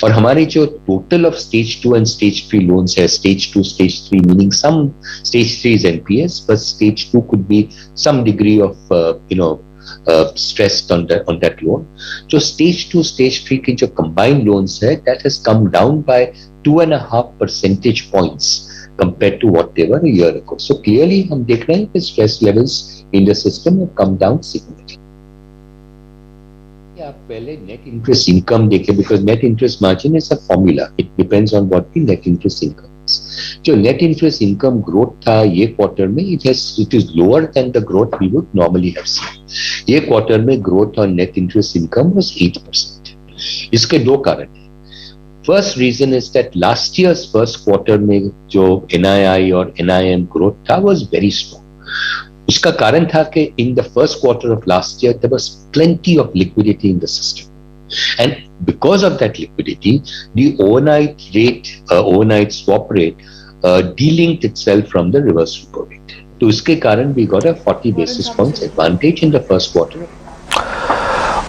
और हमारे जो total of stage 2 and stage 3 loans है, stage 2, stage 3 meaning some stage 3 is NPS, but stage 2 could be some degree of stressed on that loan. So stage 2, stage 3 के जो combined loans है, that has come down by 2.5 percentage points compared to what they were a year ago. So clearly हम देख रहे हैं कि stress levels in the system have come down significantly. आप पहले net interest income देखें, because net interest margin is a formula. It depends on what the net interest income is. जो net interest income growth था ये quarter में, it is lower than the growth we would normally have seen. ये quarter में growth on net interest income was 8%. इसके दो कारण हैं. First reason is that last year's first quarter में जो NII और NIM growth था was very strong. उसका कारण था कि in the first quarter of last year there was plenty of liquidity in the system. And because of that liquidity, the overnight swap rate delinked itself from the reverse repo rate. तो इसके कारण we got a 40 basis points advantage in the first quarter.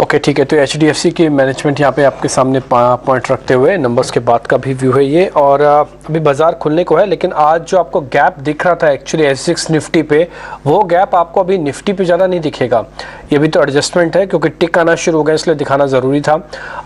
Okay ठीक है, तो HDFC की management यहाँ पे आपके सामने पॉइंट रखते हुए नंबर्स के बाद का भी व्यू है ये, और अभी बाजार खुलने को है, लेकिन आज जो आपको गैप दिख रहा था एक्चुअली S6 निफ्टी पे, वो गैप आपको अभी निफ्टी पे ज़्यादा नहीं दिखेगा. ये भी तो एडजस्टमेंट है क्योंकि टिक आना शुरू हो गया, इसलिए दिखाना ज़रूरी था.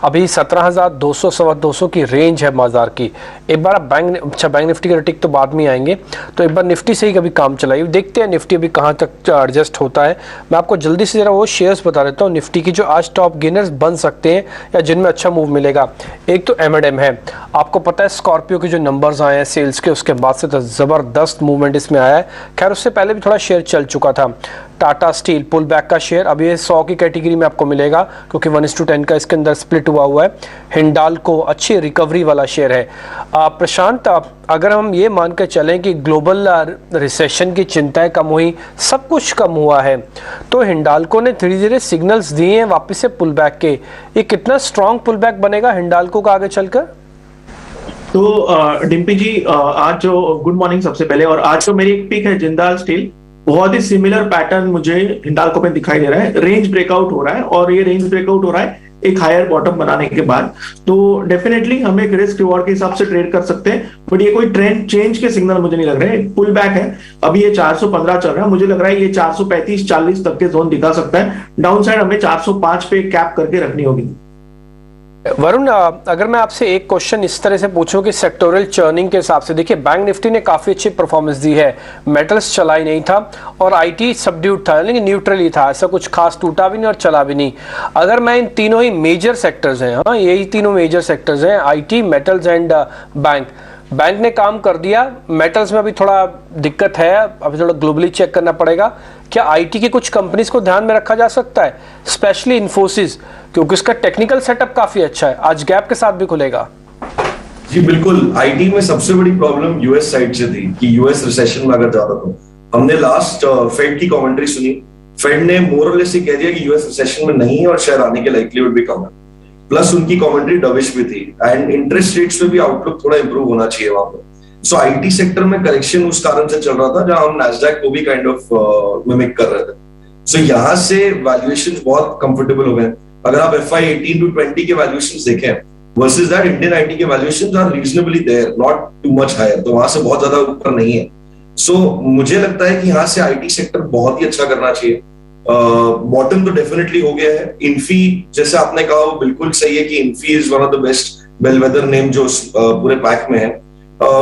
अभी 17,200 सवा 200 की रेंज है बाजार की. एक बार आप बैंक निफ्टी के टिक तो बाद में आएंगे, तो एक बार निफ्टी से ही कभी काम चलाइए. देखते हैं निफ्टी अभी कहाँ तक एडजस्ट होता है. मैं आपको जल्दी से जरा वो शेयर्स बता देता हूँ निफ्टी की जो आज टॉप गेनर्स बन सकते हैं या जिनमें अच्छा मूव मिलेगा. एक तो M&M है. आपको पता है स्कॉर्पियो के जो नंबर्स आए हैं सेल्स के, उसके बाद से तो जबरदस्त मूवमेंट इसमें आया है. खैर उससे पहले भी थोड़ा शेयर चल चुका था. टाटा स्टील पुल बैक का शेयर अब ये 100 की कैटेगरी में आपको मिलेगा क्योंकि 1:10 का इसके अंदर स्प्लिट हुआ है. हिंडाल्को अच्छी रिकवरी वाला शेयर है. प्रशांत, अगर हम ये मान कर चलें कि ग्लोबल रिसेशन की चिंताएं कम हुई, सब कुछ कम हुआ है, तो हिंडाल्को ने धीरे धीरे सिग्नल्स दिए हैं वापस से पुल बैक के. ये कितना स्ट्रॉन्ग पुल बैक बनेगा हिंडाल्को का आगे चलकर? तो डिम्पी जी, आज जो गुड मॉर्निंग सबसे पहले, और आज जो मेरी एक पिक है जिंदाल स्टील, बहुत ही सिमिलर पैटर्न मुझे हिंडाल्को में दिखाई दे रहा है. रेंज ब्रेकआउट हो रहा है, और ये रेंज ब्रेकआउट हो रहा है एक हायर बॉटम बनाने के बाद. तो डेफिनेटली हम एक रिस्क रिवॉर्ड के हिसाब से ट्रेड कर सकते हैं, बट ये कोई ट्रेंड चेंज के सिग्नल मुझे नहीं लग रहे. पुल बैक है, अभी ये 415 चल रहा है, मुझे लग रहा है ये 435-40 तक के जोन दिखा सकता है. डाउन साइड हमें 405 पे कैप करके रखनी होगी. वरुण, अगर मैं आपसे एक क्वेश्चन इस तरह से पूछूं कि सेक्टोरल चर्निंग के हिसाब से, देखिए बैंक निफ्टी ने काफी अच्छी परफॉर्मेंस दी है, मेटल्स चला ही नहीं था और आईटी सबड्यूड था, लेकिन न्यूट्रल ही था, ऐसा कुछ खास टूटा भी नहीं और चला भी नहीं. अगर मैं इन तीनों ही मेजर सेक्टर्स हैं, हाँ यही तीनों मेजर सेक्टर्स हैं, आईटी, मेटल्स एंड बैंक ने काम कर दिया. मेटल्स में अभी थोड़ा दिक्कत है, अभी थोड़ा ग्लोबली चेक करना पड़ेगा. क्या आईटी की कुछ कंपनीज को ध्यान में रखा जा सकता है, स्पेशली इन्फोसिस, क्योंकि उसका टेक्निकल सेटअप काफी अच्छा है, आज गैप के साथ भी खुलेगा? जी बिल्कुल. आईटी में सबसे बड़ी प्रॉब्लम यूएस साइड से थी कि यूएस रिसेशन में अगर जाता तो हमने लास्ट फेड की कमेंट्री सुनी. फेड ने मोर और लेस कह दिया कि यूएस रिसेशन में नहीं है और शायद आने के लाइक्लीहुड भी कम है. प्लस उनकी कमेंट्री डविश भी थी, एंड इंटरेस्ट रेट्स में भी आउटलुक थोड़ा इंप्रूव होना चाहिए वहां पर. सो आईटी सेक्टर में करेक्शन उस कारण से चल रहा था जहां हम नैस्डैक को भी काइंड ऑफ मिमिक कर रहे थे. सो यहाँ से वैल्यूएशंस बहुत कंफर्टेबल हो गए. अगर आप FY 18 to 20 के वैल्यूएशंस देखें वर्सेस दैट इंडियन आईटी के valuations are reasonably there, not too much higher, तो वहां से बहुत ज्यादा ऊपर नहीं है. सो मुझे लगता है कि यहाँ से आईटी सेक्टर बहुत ही अच्छा करना चाहिए. बॉटम तो डेफिनेटली हो गया है. इन्फी जैसे आपने कहा वो बिल्कुल सही है कि Infy is one of the best bellwether name जो पूरे पैक में है।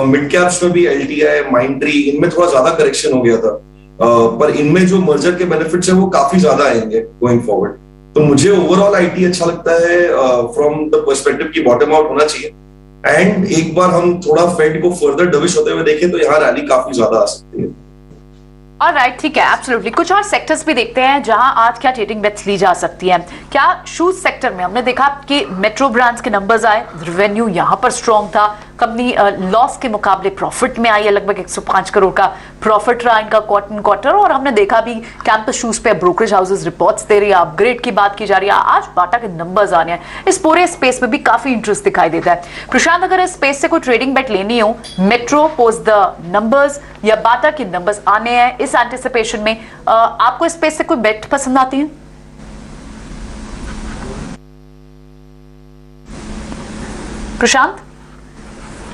मिड कैप्स में भी एलटीआई, माइंडट्री, इनमें थोड़ा ज्यादा करेक्शन हो गया था, पर इनमें जो मर्जर के बेनिफिट्स है वो काफी ज्यादा आएंगे गोइंग फॉरवर्ड। तो मुझे ओवरऑल आईटी अच्छा लगता है फ्रॉम द पर्सपेक्टिव की बॉटम आउट होना चाहिए। एंड एक बार हम थोड़ा फेड को फर्दर डविश होते हुए देखें तो यहाँ रैली काफी ज्यादा आ सकती है। ऑलराइट, ठीक है, एब्सोल्युटली। कुछ और सेक्टर्स भी देखते हैं जहां आज क्या ट्रेडिंग बेट्स ली जा सकती हैं। क्या शूज सेक्टर में हमने देखा कि मेट्रो ब्रांड्स के नंबर्स आए, रेवेन्यू यहां पर स्ट्रॉन्ग था, कंपनी लॉस के मुकाबले प्रॉफिट में आई है, लगभग 105 करोड़ का प्रॉफिट रहा इनका क्वार्टर। और हमने देखा भी कैंपस शूज पे ब्रोकरेज हाउसेस रिपोर्ट्स दे रही है, अपग्रेड की बात की जा रही है, आज बाटा के नंबर्स आने हैं। इस पूरे स्पेस में भी काफी इंटरेस्ट दिखाई देता है। प्रशांत, अगर इस स्पेस से कोई ट्रेडिंग बेट लेनी हो, मेट्रो पोस्ट द नंबर्स या बाटा के नंबर्स आने हैं इस एंटिसिपेशन में, आपको इस स्पेस से कोई बेट पसंद आती है? प्रशांत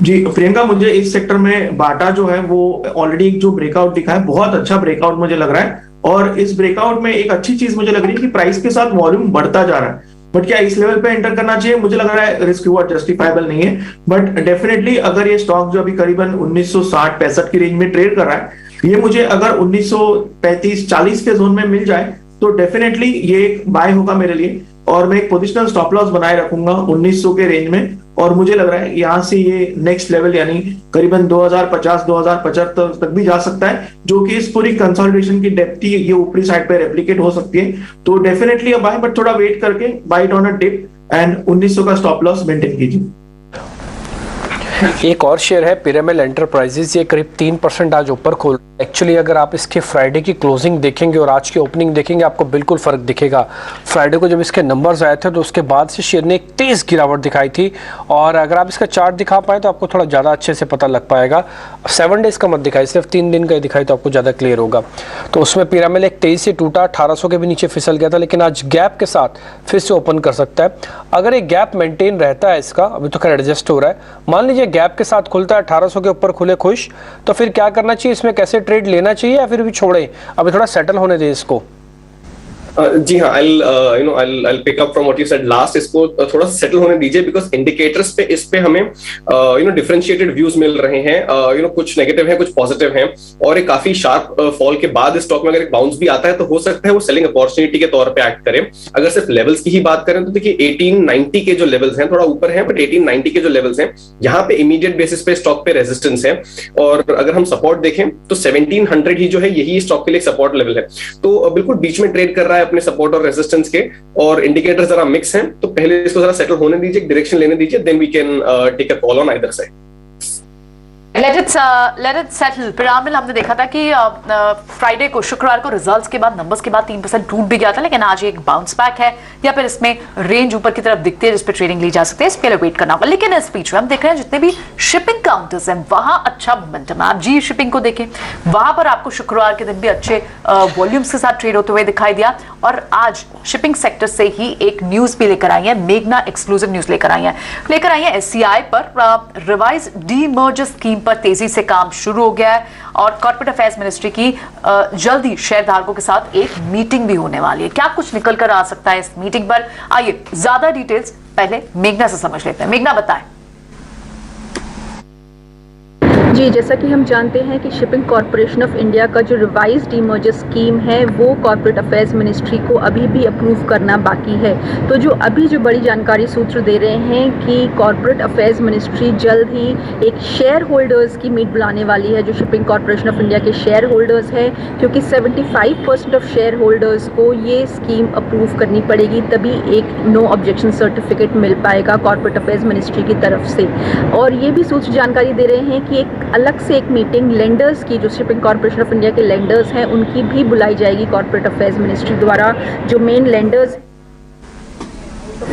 जी प्रियंका, मुझे इस सेक्टर में बाटा जो है वो ऑलरेडी एक जो ब्रेकआउट दिखा है, बहुत अच्छा ब्रेकआउट मुझे लग रहा है। और इस ब्रेकआउट में एक अच्छी चीज मुझे लग रही है कि प्राइस के साथ वॉल्यूम बढ़ता जा रहा है। बट क्या इस लेवल पे एंटर करना चाहिए? मुझे लग रहा है रिस्क रिवॉर्ड जस्टिफाइबल नहीं है। बट डेफिनेटली अगर ये स्टॉक जो अभी करीबन 1960-65 की रेंज में ट्रेड कर रहा है, ये मुझे अगर 1935-40 के जोन में मिल जाए तो डेफिनेटली ये एक बाय होगा मेरे लिए। और मैं एक पोजिशनल स्टॉप लॉस बनाए रखूंगा 1900 के रेंज में। और मुझे लग रहा है यहाँ से ये नेक्स्ट लेवल यानी करीबन 2050-2075 तक भी जा सकता है, जो कि इस पूरी कंसोलिडेशन की डेप्थ ये ऊपरी साइड पे रेप्लिकेट हो सकती है। तो डेफिनेटली बाय, बट थोड़ा वेट करके buy it on a dip and 1900 का स्टॉप लॉस मेंटेन कीजिए। एक और शेयर है पिरामिड एंटरप्राइजेज, ये करीब 3% आज ऊपर खोल। एक्चुअली अगर आप इसके फ्राइडे की क्लोजिंग देखेंगे और आज की ओपनिंग देखेंगे, आपको बिल्कुल फर्क दिखेगा। फ्राइडे को जब इसके नंबर्स आए थे तो उसके बाद से शेयर ने एक तेज गिरावट दिखाई थी। और अगर आप इसका चार्ट दिखा पाए तो आपको थोड़ा ज़्यादा अच्छे से पता लग पाएगा। 7 डेज का मत दिखाई, सिर्फ 3 दिन का दिखाई तो आपको ज़्यादा क्लियर होगा। तो उसमें पिरामिड एक तेज से टूटा, 1800 के भी नीचे फिसल गया था, लेकिन आज गैप के साथ फिर से ओपन कर सकता है। अगर एक गैप मेंटेन रहता है इसका, अभी तो खैर एडजस्ट हो रहा है, मान लीजिए गैप के साथ खुलता है 1800 के ऊपर खुले खुश, तो फिर क्या करना चाहिए? इसमें कैसे ट्रेड लेना चाहिए या फिर भी छोड़ें? अभी थोड़ा सेटल होने दें इसको। जी हाँ, I'll pick up from what you said last। इसको थोड़ा सेटल होने दीजिए, बिकॉज इंडिकेटर्स पे इस पे हमें डिफरेंशिएटेड व्यूज मिल रहे हैं। कुछ नेगेटिव है, कुछ पॉजिटिव हैं। और एक काफी शार्प फॉल के बाद स्टॉक में अगर एक बाउंस भी आता है तो हो सकता है वो सेलिंग अपॉर्चुनिटी के तौर पे एक्ट करे। अगर सिर्फ लेवल्स की ही बात करें तो देखिए 1890 के जो लेवल्स हैं, थोड़ा ऊपर है, बट 1890 के जो लेवल्स हैं यहाँ पे इमीडिएट बेसिस पे स्टॉक पे रेजिस्टेंस है। और अगर हम सपोर्ट देखें तो 1700 ही जो है यही स्टॉक के लिए सपोर्ट लेवल है। तो बिल्कुल बीच में ट्रेड कर रहा है अपने सपोर्ट और रेजिस्टेंस के, और इंडिकेटर जरा मिक्स हैं, तो पहले इसको जरा सेटल होने दीजिए, डायरेक्शन लेने दीजिए, then we can take a call on either side. Let it settle. Pyramid हमने देखा था कि फ्राइडे को, शुक्रवार को रिजल्ट्स के बाद, नंबर्स के बाद 3% टूट भी गया था, लेकिन आज एक बाउंस बैक है या फिर इसमें रेंज ऊपर की तरफ दिखती है जिस पे ट्रेडिंग ली जा सकती है, इस पे वेट करना होगा। लेकिन इस बीच में हम देख रहे हैं जितने भी शिपिंग काउंटर्स हैं वहां अच्छा मोमेंटम है। आप जी शिपिंग को देखें, वहां पर आपको शुक्रवार के दिन भी अच्छे वॉल्यूम्स के साथ ट्रेड होते हुए दिखाई दिया। और आज शिपिंग सेक्टर से ही एक न्यूज भी लेकर आई है, मेघना एक्सक्लूसिव न्यूज लेकर आई है SCI पर रिवाइज डीमर्जर स्कीम पर तेजी से काम शुरू हो गया है और कॉर्पोरेट अफेयर्स मिनिस्ट्री की जल्दी शेयरधारकों के साथ एक मीटिंग भी होने वाली है। क्या कुछ निकल कर आ सकता है इस मीटिंग पर? आइए ज्यादा डिटेल्स पहले मेघना से समझ लेते हैं। मेघना बताएं। जी, जैसा कि हम जानते हैं कि शिपिंग कॉरपोरेशन ऑफ इंडिया का जो रिवाइज डीमर्जर स्कीम है वो कॉर्पोरेट अफेयर्स मिनिस्ट्री को अभी भी अप्रूव करना बाकी है। तो जो बड़ी जानकारी सूत्र दे रहे हैं कि कॉर्पोरेट अफेयर्स मिनिस्ट्री जल्द ही एक शेयर होल्डर्स की मीट बुलाने वाली है, जो शिपिंग कॉरपोरेशन ऑफ इंडिया के शेयर होल्डर्स हैं, क्योंकि 75% ऑफ शेयर होल्डर्स को ये स्कीम अप्रूव करनी पड़ेगी, तभी एक नो ऑब्जेक्शन सर्टिफिकेट मिल पाएगा कॉर्पोरेट अफेयर्स मिनिस्ट्री की तरफ से। और ये भी सूत्र जानकारी दे रहे हैं कि एक अलग से एक मीटिंग लेंडर्स की, जो शिपिंग कॉर्पोरेशन ऑफ इंडिया के लेंडर्स हैं, उनकी भी बुलाई जाएगी कॉर्पोरेट अफेयर्स मिनिस्ट्री द्वारा। जो main lenders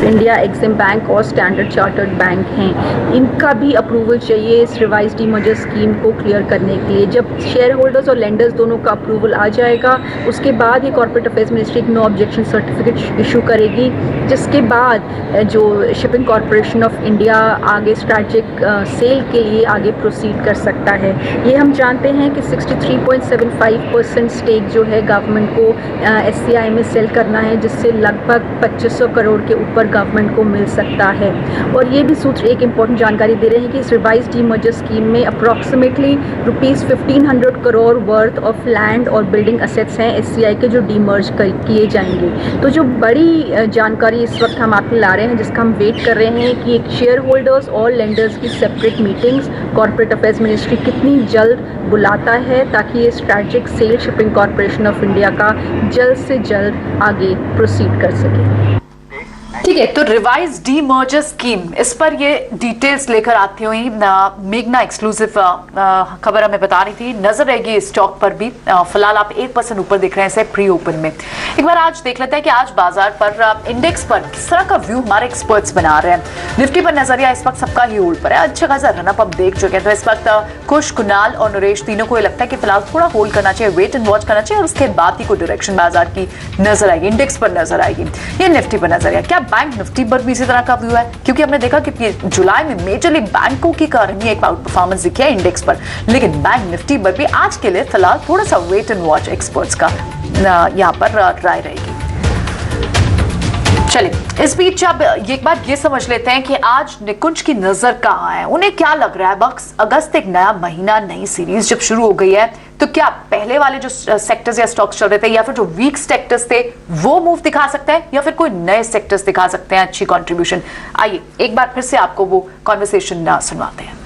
India, Exim bank और स्टैंडर्ड चार्टर्ड बैंक हैं, इनका भी अप्रूवल चाहिए इस रिवाइज डीमर्जर स्कीम को क्लियर करने के लिए। जब शेयर होल्डर्स और लेंडर्स दोनों का अप्रूवल आ जाएगा, उसके बाद ये कॉर्पोरेट अफेयर्स मिनिस्ट्री एक नो ऑब्जेक्शन सर्टिफिकेट इशू करेगी, जिसके बाद जो शिपिंग कॉर्पोरेशन ऑफ इंडिया आगे स्ट्रैटेजिक सेल के लिए आगे प्रोसीड कर सकता है। ये हम जानते हैं कि 63.75% स्टेक जो है गवर्नमेंट को SCI में सेल करना है, जिससे लगभग 2500 करोड़ के ऊपर ऑफर गवर्नमेंट को मिल सकता है। और ये भी सूत्र एक इम्पोर्टेंट जानकारी दे रहे हैं कि इस रिवाइज डीमर्जर स्कीम में approximately ₹1500 crore worth of land और बिल्डिंग असेट्स हैं SCI के जो डीमर्ज किए जाएंगे। तो जो बड़ी जानकारी इस वक्त हम आपको ला रहे हैं, जिसका हम वेट कर रहे हैं कि एक शेयर होल्डर्स और लेंडर्स की separate meetings corporate affairs ministry कितनी जल्द बुलाता है ताकि ये strategic sale shipping corporation of India का जल्द से जल्द आगे प्रोसीड कर सके। ठीक है, तो रिवाइज डीमर्जर स्कीम, इस पर ये डिटेल्स लेकर आती हुई मेघना एक्सक्लूसिव खबर हमें बता रही थी। नजर रहेगी स्टॉक पर भी। फिलहाल आप 1% ऊपर देख रहे हैं इसे प्री ओपन में। एक बार आज देख लेते हैं कि आज बाजार पर इंडेक्स पर किस तरह का व्यू हमारे एक्सपर्ट्स बना रहे हैं। निफ्टी पर नजरिया इस वक्त सबका ही होल्ड पर है। अच्छा खासा रनअप हम देख चुके हैं। तो इस वक्त खुश, कुणाल और नरेश तीनों को ये लगता है कि फिलहाल थोड़ा होल्ड करना चाहिए, वेट एंड वॉच करना चाहिए और उसके बाद ही कोई डायरेक्शन बाजार की नजर आएगी, इंडेक्स पर नजर आएगी। ये निफ्टी पर नजरिया, क्या बैंक निफ्टी पर भी इसी तरह का व्यू है? क्योंकि हमने देखा कि जुलाई में मेजरली बैंकों के कारण ही एक आउट परफॉर्मेंस दिखी है इंडेक्स पर, लेकिन बैंक निफ्टी पर भी आज के लिए फिलहाल थोड़ा सा वेट एंड वॉच एक्सपर्ट्स का यहां पर राय रहेगी। चलिए, इस बीच अब एक बार ये समझ लेते हैं कि आज निकुंज की नजर कहां है, उन्हें क्या लग रहा है। अगस्त एक नया महीना, नई सीरीज जब शुरू हो गई है, तो क्या पहले वाले जो सेक्टर्स या स्टॉक्स चल रहे थे या फिर जो वीक सेक्टर्स थे वो मूव दिखा सकते हैं या फिर कोई नए सेक्टर्स दिखा सकते हैं अच्छी कंट्रीब्यूशन? आइए एक बार फिर से आपको वो कॉन्वर्सेशन सुनवाते हैं।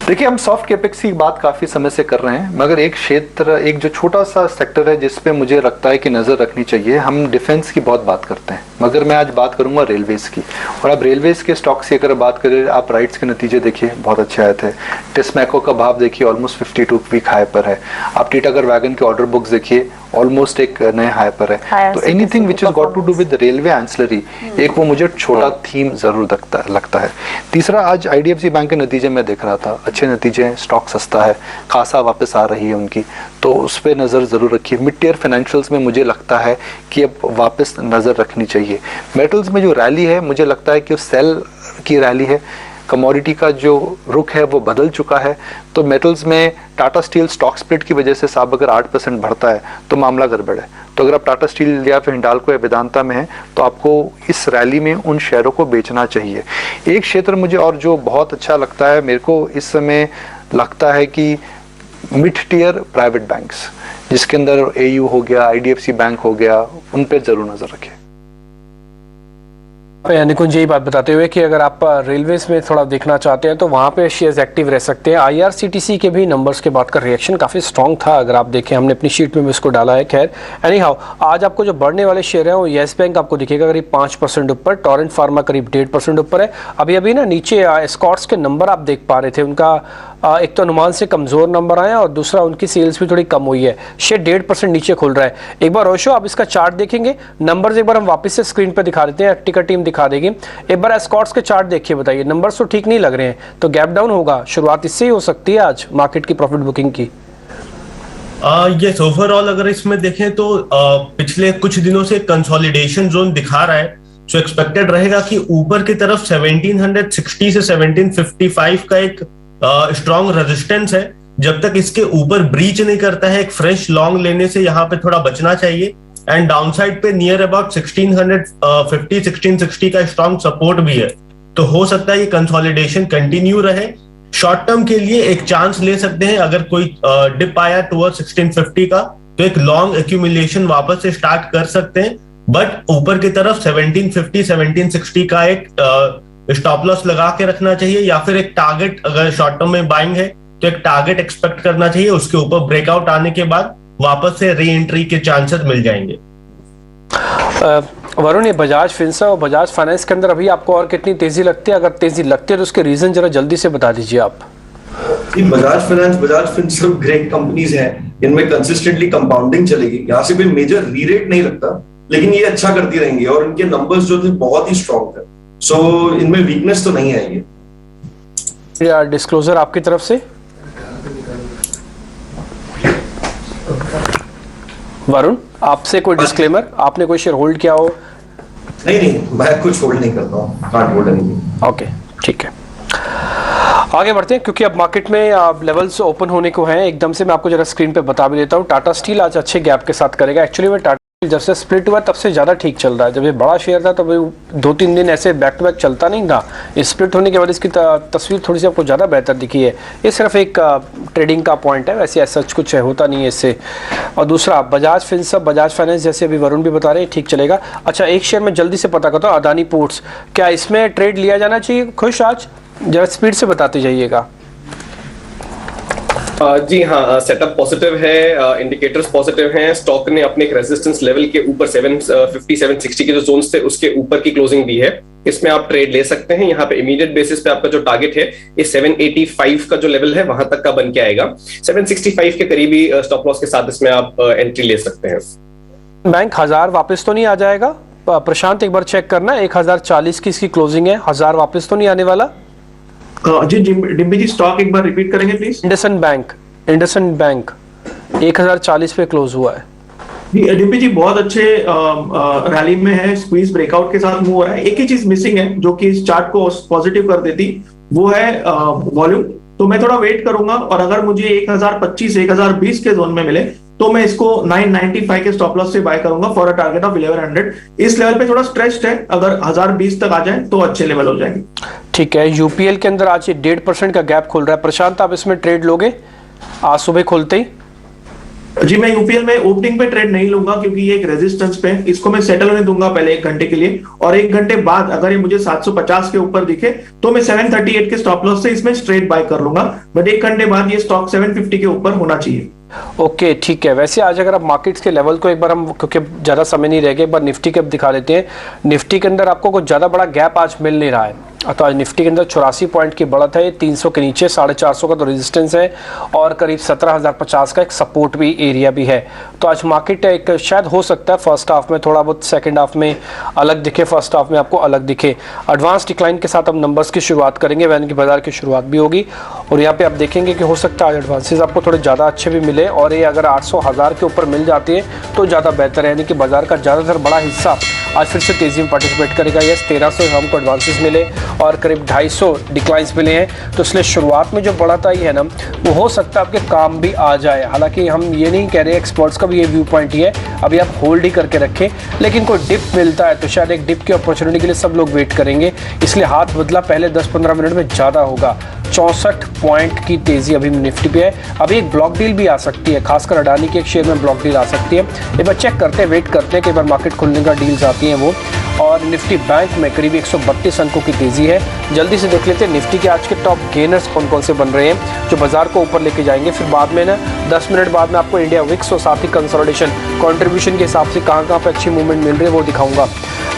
देखिए, हम सॉफ्ट कैपेक्स की बात काफी समय से कर रहे हैं, मगर एक क्षेत्र, एक जो छोटा सा सेक्टर है जिस पे मुझे लगता है कि नजर रखनी चाहिए, हम डिफेंस की बहुत बात करते हैं, मगर मैं आज बात करूंगा रेलवेज की। और अब रेलवेज के स्टॉक्स की अगर बात करें, आप राइट्स के नतीजे देखिए बहुत अच्छे आए थे। टेस्मैको का भाव देखिए ऑलमोस्ट 52 वीक हाई पर है। आप टीटागढ़ वैगन के ऑर्डर बुक्स देखिए ऑलमोस्ट एक नए हाई पर है। तो anything which is got to do with railway ancillary, एक वो मुझे छोटा थीम जरूर लगता है। तीसरा, आज IDFC बैंक के नतीजे में देख रहा था, अच्छे नतीजे हैं, स्टॉक सस्ता है, खासा वापस आ रही है उनकी, तो उस पर नजर जरूर रखिए। मिड टियर फाइनेंशियल्स में मुझे लगता है कि अब वापस नजर रखनी चाहिए। मेटल्स में जो रैली है, मुझे लगता है कि सेल की रैली है, कमोडिटी का जो रुख है वो बदल चुका है। तो मेटल्स में टाटा स्टील स्टॉक स्प्लिट की वजह से साहब अगर 8% बढ़ता है तो मामला गड़बड़ है। तो अगर आप टाटा स्टील या फिर हिंडाल्को या वेदांता में हैं तो आपको इस रैली में उन शेयरों को बेचना चाहिए। एक क्षेत्र मुझे और जो बहुत अच्छा लगता है, मेरे को इस समय लगता है कि मिड टियर प्राइवेट बैंक्स, जिसके अंदर AU हो गया, IDFC बैंक हो गया, उन पर जरूर नजर रखें। निकुंज यही बात बताते हुए कि अगर आप रेलवेज में थोड़ा देखना चाहते हैं तो वहां पे शेयर्स एक्टिव रह सकते हैं। IRCTC के भी नंबर्स के बाद का रिएक्शन काफी स्ट्रांग था, अगर आप देखें, हमने अपनी शीट में भी इसको डाला है। खैर, एनी हाउ, आज आपको जो बढ़ने वाले शेयर है वो येस बैंक आपको दिखेगा करीब 5% ऊपर, टोरेंट फार्मा करीब 1.5% ऊपर है। अभी ना नीचे एस्कॉर्ट्स के नंबर आप देख पा रहे थे, उनका एक तो अनुमान से कमजोर नंबर आया और दूसरा उनकी सेल्स भी थोड़ी कम हुई है, शेयर 1.5% नीचे खुल रहा है। एक बार रोशो आप इसका चार्ट देखेंगे, नंबर्स एक बार हम वापस से स्क्रीन पर दिखा देते हैं, टिकर टीम दिखा देगी। एक बार एस्कॉर्ट्स के चार्ट देखिए, बताइए, नंबर्स तो ठीक नहीं लग रहे हैं, तो गैप डाउन होगा, शुरुआत इससे ही हो सकती है आज मार्केट की प्रॉफिट बुकिंग की। यस, ओवरऑल अगर इसमें देखें तो पिछले कुछ दिनों से कंसोलिडेशन जोन दिखा रहा है, जो एक्सपेक्टेड रहेगा कि ऊपर की तरफ 1760 से 1755 का एक स्ट्रॉन्ग रेजिस्टेंस है। जब तक इसके ऊपर ब्रीच नहीं करता है, एक फ्रेश लॉन्ग लेने से यहाँ पे थोड़ा बचना चाहिए। एंड डाउनसाइड पे नियर अबाउट 1650 1660 का स्ट्रॉन्ग सपोर्ट भी है, तो हो सकता है ये कंसोलिडेशन कंटिन्यू रहे। शॉर्ट टर्म के लिए एक चांस ले सकते हैं, अगर कोई डिप आया टुवर्ड 1650 का तो एक लॉन्ग एक्यूमुलेशन वापस से स्टार्ट कर सकते हैं। बट ऊपर की तरफ 1750 1760 का एक स्टॉप लॉस लगा के रखना चाहिए, या फिर एक टारगेट, अगर शॉर्ट टर्म में बाइंग है तो एक टारगेट एक्सपेक्ट करना चाहिए, उसके ऊपर ब्रेकआउट आने के बाद वापस से री एंट्री के चांसेस मिल जाएंगे। वरुण, ये बजाज फिंसा और बजाज फाइनेंस के अंदर अभी आपको और कितनी तेजी लगती है? अगर तेजी लगती है तो उसके रीजन जरा जल्दी से बता दीजिए आप। Bajaj finance, Bajaj Finserv great companies हैं, इनमें कंसिस्टेंटली कंपाउंडिंग चलेगी, यहाँ से कोई मेजर रीरेट नहीं लगता, लेकिन ये अच्छा करती रहेंगी और इनके नंबर्स जो थे बहुत ही स्ट्रॉन्ग थे, सो इनमें वीकनेस तो नहीं आएगी। डिस्क्लोजर आपकी तरफ से वरुण, आपसे कोई डिस्क्लेमर, आपने कोई शेयर होल्ड किया हो? नहीं, मैं कुछ होल्ड नहीं करता हूँ, कांट होल्ड एनीथिंग। ओके, ठीक है, आगे बढ़ते हैं क्योंकि अब मार्केट में लेवल्स ओपन होने को हैं। एकदम से मैं आपको जरा स्क्रीन पे बता भी देता हूँ। टाटा स्टील आज अच्छे गैप के साथ करेगा। एक्चुअली में टाटा जब से स्प्लिट हुआ तब से ज़्यादा ठीक चल रहा है। जब ये बड़ा शेयर था तो 2-3 दिन ऐसे बैक टू बैक चलता नहीं था। स्प्लिट होने के बाद इसकी तस्वीर थोड़ी सी आपको ज़्यादा बेहतर दिखी है। ये सिर्फ एक ट्रेडिंग का पॉइंट है, वैसे ऐसा कुछ होता नहीं है इससे। और दूसरा बजाज फिनसर्व, बजाज फाइनेंस, जैसे अभी वरुण भी बता रहे हैं, ठीक चलेगा। अच्छा, एक शेयर में जल्दी से पता करता हूँ, अदानी पोर्ट्स, क्या इसमें ट्रेड लिया जाना चाहिए? खुश आज जरा स्पीड से बताते जाइएगा। जी हाँ, सेटअप पॉजिटिव है, इंडिकेटर्स पॉजिटिव हैं। स्टॉक ने अपने एक रेजिस्टेंस लेवल के ऊपर 750 760 के जो जोन्स थे उसके ऊपर की क्लोजिंग दी है। इसमें आप ट्रेड ले सकते हैं। यहाँ पे इमीडिएट बेसिस पे आपका जो टारगेट है ये 785 का जो लेवल है वहां तक का बन के आएगा। 765 के करीबी स्टॉप लॉस के साथ इसमें आप एंट्री ले सकते हैं। बैंक 1000 वापस तो नहीं आ जाएगा? प्रशांत एक बार चेक करना, 1040 की इसकी क्लोजिंग है, 1000 वापस तो नहीं आने वाला? जी डिम्पी जी, स्टॉक एक बार रिपीट करेंगे प्लीज। इंडसइंड बैंक 1040 पे क्लोज हुआ है। डिम्पी जी बहुत अच्छे रैली में है, स्क्वीज ब्रेकआउट के साथ मूव हो रहा है। एक ही चीज मिसिंग है जो कि इस चार्ट को पॉजिटिव कर देती, वो है वॉल्यूम। तो मैं थोड़ा वेट करूंगा और अगर मुझे 1025 1020 के जोन में मिले तो मैं इसको 995 के स्टॉप लॉस से बाय करूंगा फॉर अ टारगेट ऑफ 1100। इस लेवल पे थोड़ा स्ट्रेच्ड है, अगर 1020 तक आ जाए तो अच्छे लेवल हो जाएंगे। ठीक है, यूपीएल के अंदर आज ये 1.5% का गैप खुल रहा है। प्रशांत, आप इसमें ट्रेड लोगे आज सुबह खुलते ही? जी मैं यूपीएल में ओपनिंग पे ट्रेड नहीं लूंगा क्योंकि ये एक रेजिस्टेंस पे, इसको मैं सेटल होने दूंगा पहले 1 घंटे के लिए, और 1 घंटे बाद अगर ये मुझे 750 के ऊपर दिखे तो मैं 738 के स्टॉप लॉस से इसमें स्ट्रेट बाय कर लूंगा। बट 1 घंटे बाद ये स्टॉक 750 के ऊपर होना चाहिए। ओके ठीक है। वैसे आज अगर आप मार्केट्स के लेवल को एक बार हम, क्योंकि ज्यादा समय नहीं रह गया, एक बार निफ्टी के दिखा देते हैं। निफ्टी के अंदर आपको कुछ ज्यादा बड़ा गैप आज मिल नहीं रहा है। तो आज निफ्टी के अंदर 84 पॉइंट की बढ़त है, 300 के नीचे 450 का तो रेजिस्टेंस है और करीब 17,050 का एक सपोर्ट भी एरिया भी है। तो आज मार्केट एक शायद हो सकता है फर्स्ट हाफ में थोड़ा बहुत, सेकंड हाफ में अलग दिखे, फर्स्ट हाफ में आपको अलग दिखे। एडवांस डिक्लाइन के साथ हम नंबर्स की शुरुआत करेंगे, वैन की बाजार की शुरुआत भी होगी और यहाँ पे आप देखेंगे कि हो सकता है आज एडवांसेस आपको थोड़े ज़्यादा अच्छे भी मिले और ये अगर 800,000 के ऊपर मिल जाती है तो ज़्यादा बेहतर है, यानी कि बाजार का ज़्यादातर बड़ा हिस्सा आज फिर से तेजी में पार्टिसिपेट करेगा। यस, 1300 हमको एडवांसेस मिले और करीब 250 डिक्लाइंस मिले हैं, तो इसलिए शुरुआत में जो बढ़त आई है ना वो हो सकता है आपके काम भी आ जाए। हालांकि हम ये नहीं कह रहे, एक्सपर्ट्स का भी ये व्यू पॉइंट ही है, अभी आप होल्ड ही करके रखें, लेकिन कोई डिप मिलता है तो शायद एक डिप की अपॉर्चुनिटी के लिए सब लोग वेट करेंगे, इसलिए हाथ बदला पहले 10-15 मिनट में ज़्यादा होगा। 64 पॉइंट की तेजी अभी निफ्टी पे है। अभी एक ब्लॉक डील भी आ सकती है, खासकर अडानी के एक शेयर में ब्लॉक डील आ सकती है। एक बार चेक करते हैं, वेट करते हैं कि एक बार मार्केट खुलने का डील्स आती हैं वो। और निफ्टी बैंक में करीब 132 अंकों की तेजी है। जल्दी से देख लेते हैं निफ्टी के आज के टॉप गेनर्स कौन कौन से बन रहे हैं जो बाजार को ऊपर लेके जाएंगे। फिर बाद में ना 10 मिनट बाद में आपको इंडिया विक्स और साथ ही कंसोलिडेशन कंट्रीब्यूशन के हिसाब से कहाँ पे अच्छी मूवमेंट मिल रही है वो दिखाऊंगा।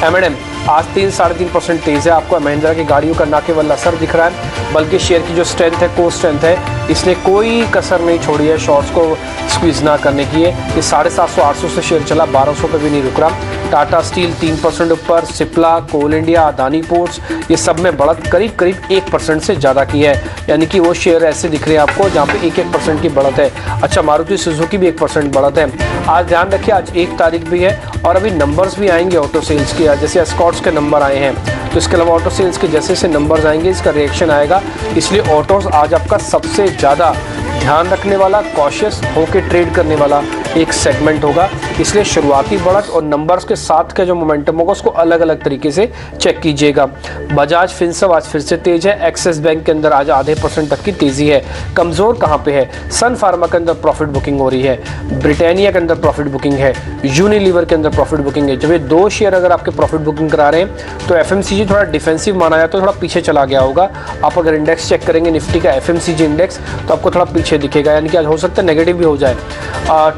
M&M आज 3-3.5% तेज है। आपको महिंद्रा की गाड़ियों का ना केवल असर दिख रहा है बल्कि शेयर की जो स्ट्रेंथ है, कोर स्ट्रेंथ है, इसने कोई कसर नहीं छोड़ी है शॉर्ट्स को स्क्वीज ना करने की है। ये 750-800 से शेयर चला, 1200 पे भी नहीं रुक रहा। टाटा स्टील 3% ऊपर, सिप्ला, कोल इंडिया, अदानी पोर्ट्स, ये सब में बढ़त करीब 1% से ज़्यादा की है, यानी कि वो शेयर ऐसे दिख रहे हैं आपको जहाँ पे 1% की बढ़त है। अच्छा, मारुति सुजुकी भी 1% बढ़त है। आज ध्यान रखिए, आज 1 तारीख भी है और अभी नंबर्स भी आएंगे ऑटो सेल्स के, जैसे एस्कॉर्ट्स के नंबर आए हैं, तो इसके अलावा ऑटो सेल्स के जैसे नंबर्स आएंगे इसका रिएक्शन आएगा। इसलिए ऑटोस आज आपका सबसे ज़्यादा ध्यान रखने वाला, कॉशियस होकर ट्रेड करने वाला एक सेगमेंट होगा। इसलिए शुरुआती बढ़त और नंबर्स के साथ का जो मोमेंटम होगा उसको अलग अलग तरीके से चेक कीजिएगा। बजाज फिनसर्व आज फिर से तेज है। एक्सिस बैंक के अंदर आज आधे % तक की तेजी है। कमजोर कहाँ पे है? सन फार्मा के अंदर प्रॉफिट बुकिंग हो रही है, ब्रिटानिया के अंदर प्रॉफिट बुकिंग है, यूनिलीवर के अंदर प्रॉफिट बुकिंग है। जब ये 2 शेयर अगर आपके प्रॉफिट बुकिंग करा रहे हैं तो एफएमसीजी थोड़ा डिफेंसिव माना जाता है, थोड़ा पीछे चला गया होगा। आप अगर इंडेक्स चेक करेंगे निफ्टी का एफएमसीजी इंडेक्स तो आपको थोड़ा पीछे दिखेगा, यानी कि आज हो सकता है नेगेटिव भी हो जाए।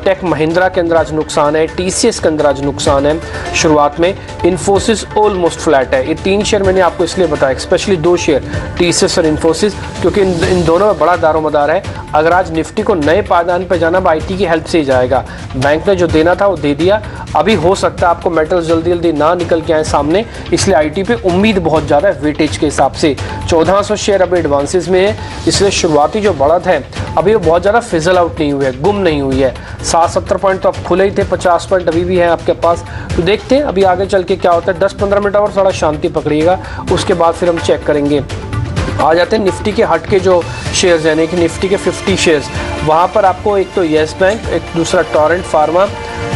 टेक महिंद्रा के अंदर आज नुकसान है, टीसीएस के अंदर आज नुकसान है शुरुआत में। इन्फोसिस ऑलमोस्ट फ्लैट है। ये 3 शेयर मैंने आपको इसलिए बताया, स्पेशली 2 शेयर टीसीएस और इन्फोसिस, क्योंकि इन दोनों में बड़ा दारोमदार है। अगर आज निफ्टी को नए पायदान पर जाना आईटी की हेल्प से ही जाएगा। बैंक ने जो देना था वो दे दिया, अभी हो सकता है आपको मेटल्स जल्दी ना निकल के आए सामने, इसलिए आईटी पे उम्मीद बहुत ज़्यादा है वेटेज के हिसाब से। 1400 शेयर अभी एडवांसेस में है, इसलिए शुरुआती जो बढ़त है अभी वो बहुत ज़्यादा फिजल आउट नहीं हुई है, गुम नहीं हुई है। 60-70 पॉइंट तो अब खुले ही थे, 50 पॉइंट अभी भी है आपके पास। तो देखते हैं अभी आगे चल के क्या होता है। 10-15 मिनट और थोड़ा शांति पकड़िएगा, उसके बाद फिर हम चेक करेंगे। आ जाते हैं निफ्टी के हट के जो शेयर्स यानी कि निफ्टी के 50 शेयर्स, वहाँ पर आपको एक तो येस बैंक, एक दूसरा टोरेंट फार्मा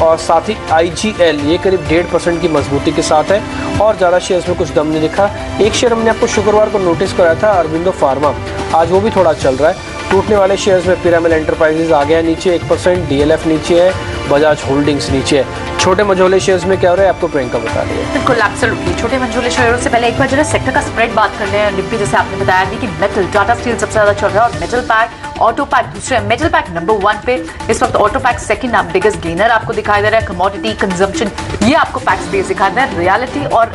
और साथ ही IGL, ये करीब 1.5% की मजबूती के साथ है और ज़्यादा शेयर्स में कुछ दम नहीं दिखा। एक शेयर हमने आपको शुक्रवार को नोटिस कराया था, अरविंदो फार्मा, आज वो भी थोड़ा चल रहा है। टूटने वाले शेयर्स में पिरामिड एंटरप्राइजेज आ गया नीचे 1%, DLF नीचे है, बजाज होल्डिंग्स नीचे है। छोटे मझोले शेयर्स में क्या हो रहा है आपको प्रियंका बता रही है। बिल्कुल एब्सोल्युटली, छोटे मंझोले शेयरों से पहले एक बार जरा सेक्टर का स्प्रेड बात कर लें। डिप्पी जैसे आपने बताया भी कि मेटल, टाटा स्टील सबसे ज्यादा चल रहा है और मेटल पैक, ऑटो पैक दूसरे, मेटल पैक नंबर 1 पे इस वक्त, auto pack second biggest gainer आपको दिखाई दे रहा है। कमोडिटी, कंजम्पशन, ये आपको पैक्स बेस दिखा दे रहा है। रियलिटी और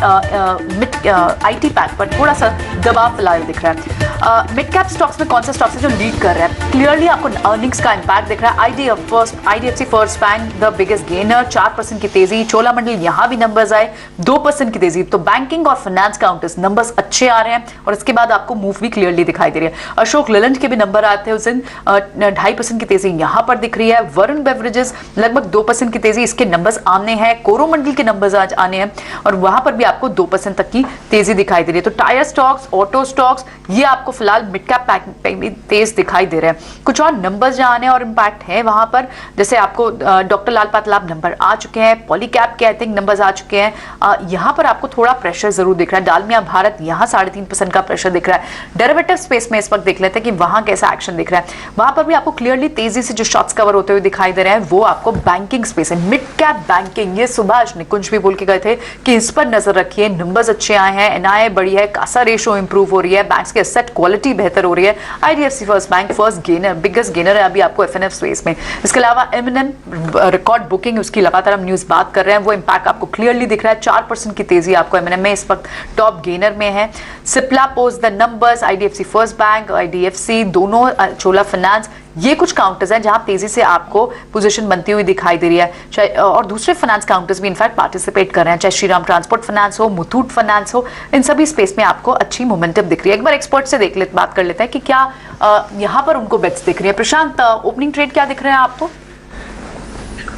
IT पैक पर थोड़ा सा दबाव फिलहाल दिख रहा है। मिड कैप स्टॉक्स में कौन सा स्टॉक्स है जो लीड कर रहा है? क्लियरली आपको अर्निंग्स का इंपैक्ट दिख रहा है। IDFC first bank the biggest gainer, 4% की तेजी। चोलामंडल यहाँ भी नंबर्स आए 2% की तेजी। तो बैंकिंग और फाइनेंस काउंटर्स नंबर्स अच्छे आ रहे हैं और इसके बाद आपको मूव भी क्लियरली दिखाई दे रही है। अशोक लेलैंड के भी नंबर आते हैं उस दिन, 2.5% की तेजी यहाँ पर दिख रही है। वरुण बेवरेजेस लगभग 2% की तेजी, इसके नंबर्स आने हैं। कोरोमंडल के नंबर्स आज आने हैं और वहां पर भी आपको 2% तक की तेजी दिखाई दे रही है। तो टायर स्टॉक्स, ऑटो स्टॉक्स, ये आपको फिलहाल मिड कैप पैक पे भी तेज दिखाई दे रहे हैं। कुछ और नंबर्स जहां आने और इंपैक्ट है वहां पर, जैसे आपको डॉक्टर लाल पातलाब नंबर आ चुके हैं, पॉलीकैप के आई थिंक नंबर्स आ चुके हैं। यहां पर आपको थोड़ा प्रेशर जरूर दिख रहा है। डालमिया भारत यहाँ 3.5% का प्रेशर दिख रहा है। डेरिवेटिव स्पेस में इस वक्त देख लेते हैं कि वहां कैसा एक्शन दिख रहा है। वहां पर भी आपको क्लियरली तेजी से जो शॉट्स कवर होते हुए दिखाई दे रहे हैं वो आपको बैंकिंग स्पेस है। मिड कैप बैंकिंग, ये सुभाष निकुंज भी बोल के गए थे कि इस पर नजर रखिए। नंबर्स अच्छे आए हैं, NII बढ़ी है, कासा रेशो इंप्रूव हो रही है, बैंक्स की एसेट क्वालिटी बेहतर हो रही है। IDFC first bank first gainer, biggest gainer है अभी आपको FNF स्पेस में। इसके अलावा M&M रिकॉर्ड बुकिंग, उसकी लगातार हम न्यूज बात कर रहे हैं, वो इंपैक्ट आपको क्लियरली दिख रहा है। 4% की तेजी आपको M&M में इस वक्त टॉप गेनर में है। Cipla post the numbers, IDFC first bank, IDFC दोनों, चोला फाइनेंस, ये कुछ काउंटर्स हैं जहां तेजी से आपको पोजीशन बनती हुई दिखाई दे रही है। और दूसरे फाइनेंस काउंटर्स भी इनफैक्ट पार्टिसिपेट कर रहे हैं, चाहे श्रीराम ट्रांसपोर्ट फाइनेंस हो, मुथूट फाइनेंस हो, इन सभी स्पेस में आपको अच्छी मोमेंटम दिख रही है। एक बार एक्सपर्ट से बात कर लेते हैं कि क्या यहाँ पर उनको बेट्स दिख रही है। प्रशांत, ओपनिंग ट्रेड क्या दिख रहे हैं आपको?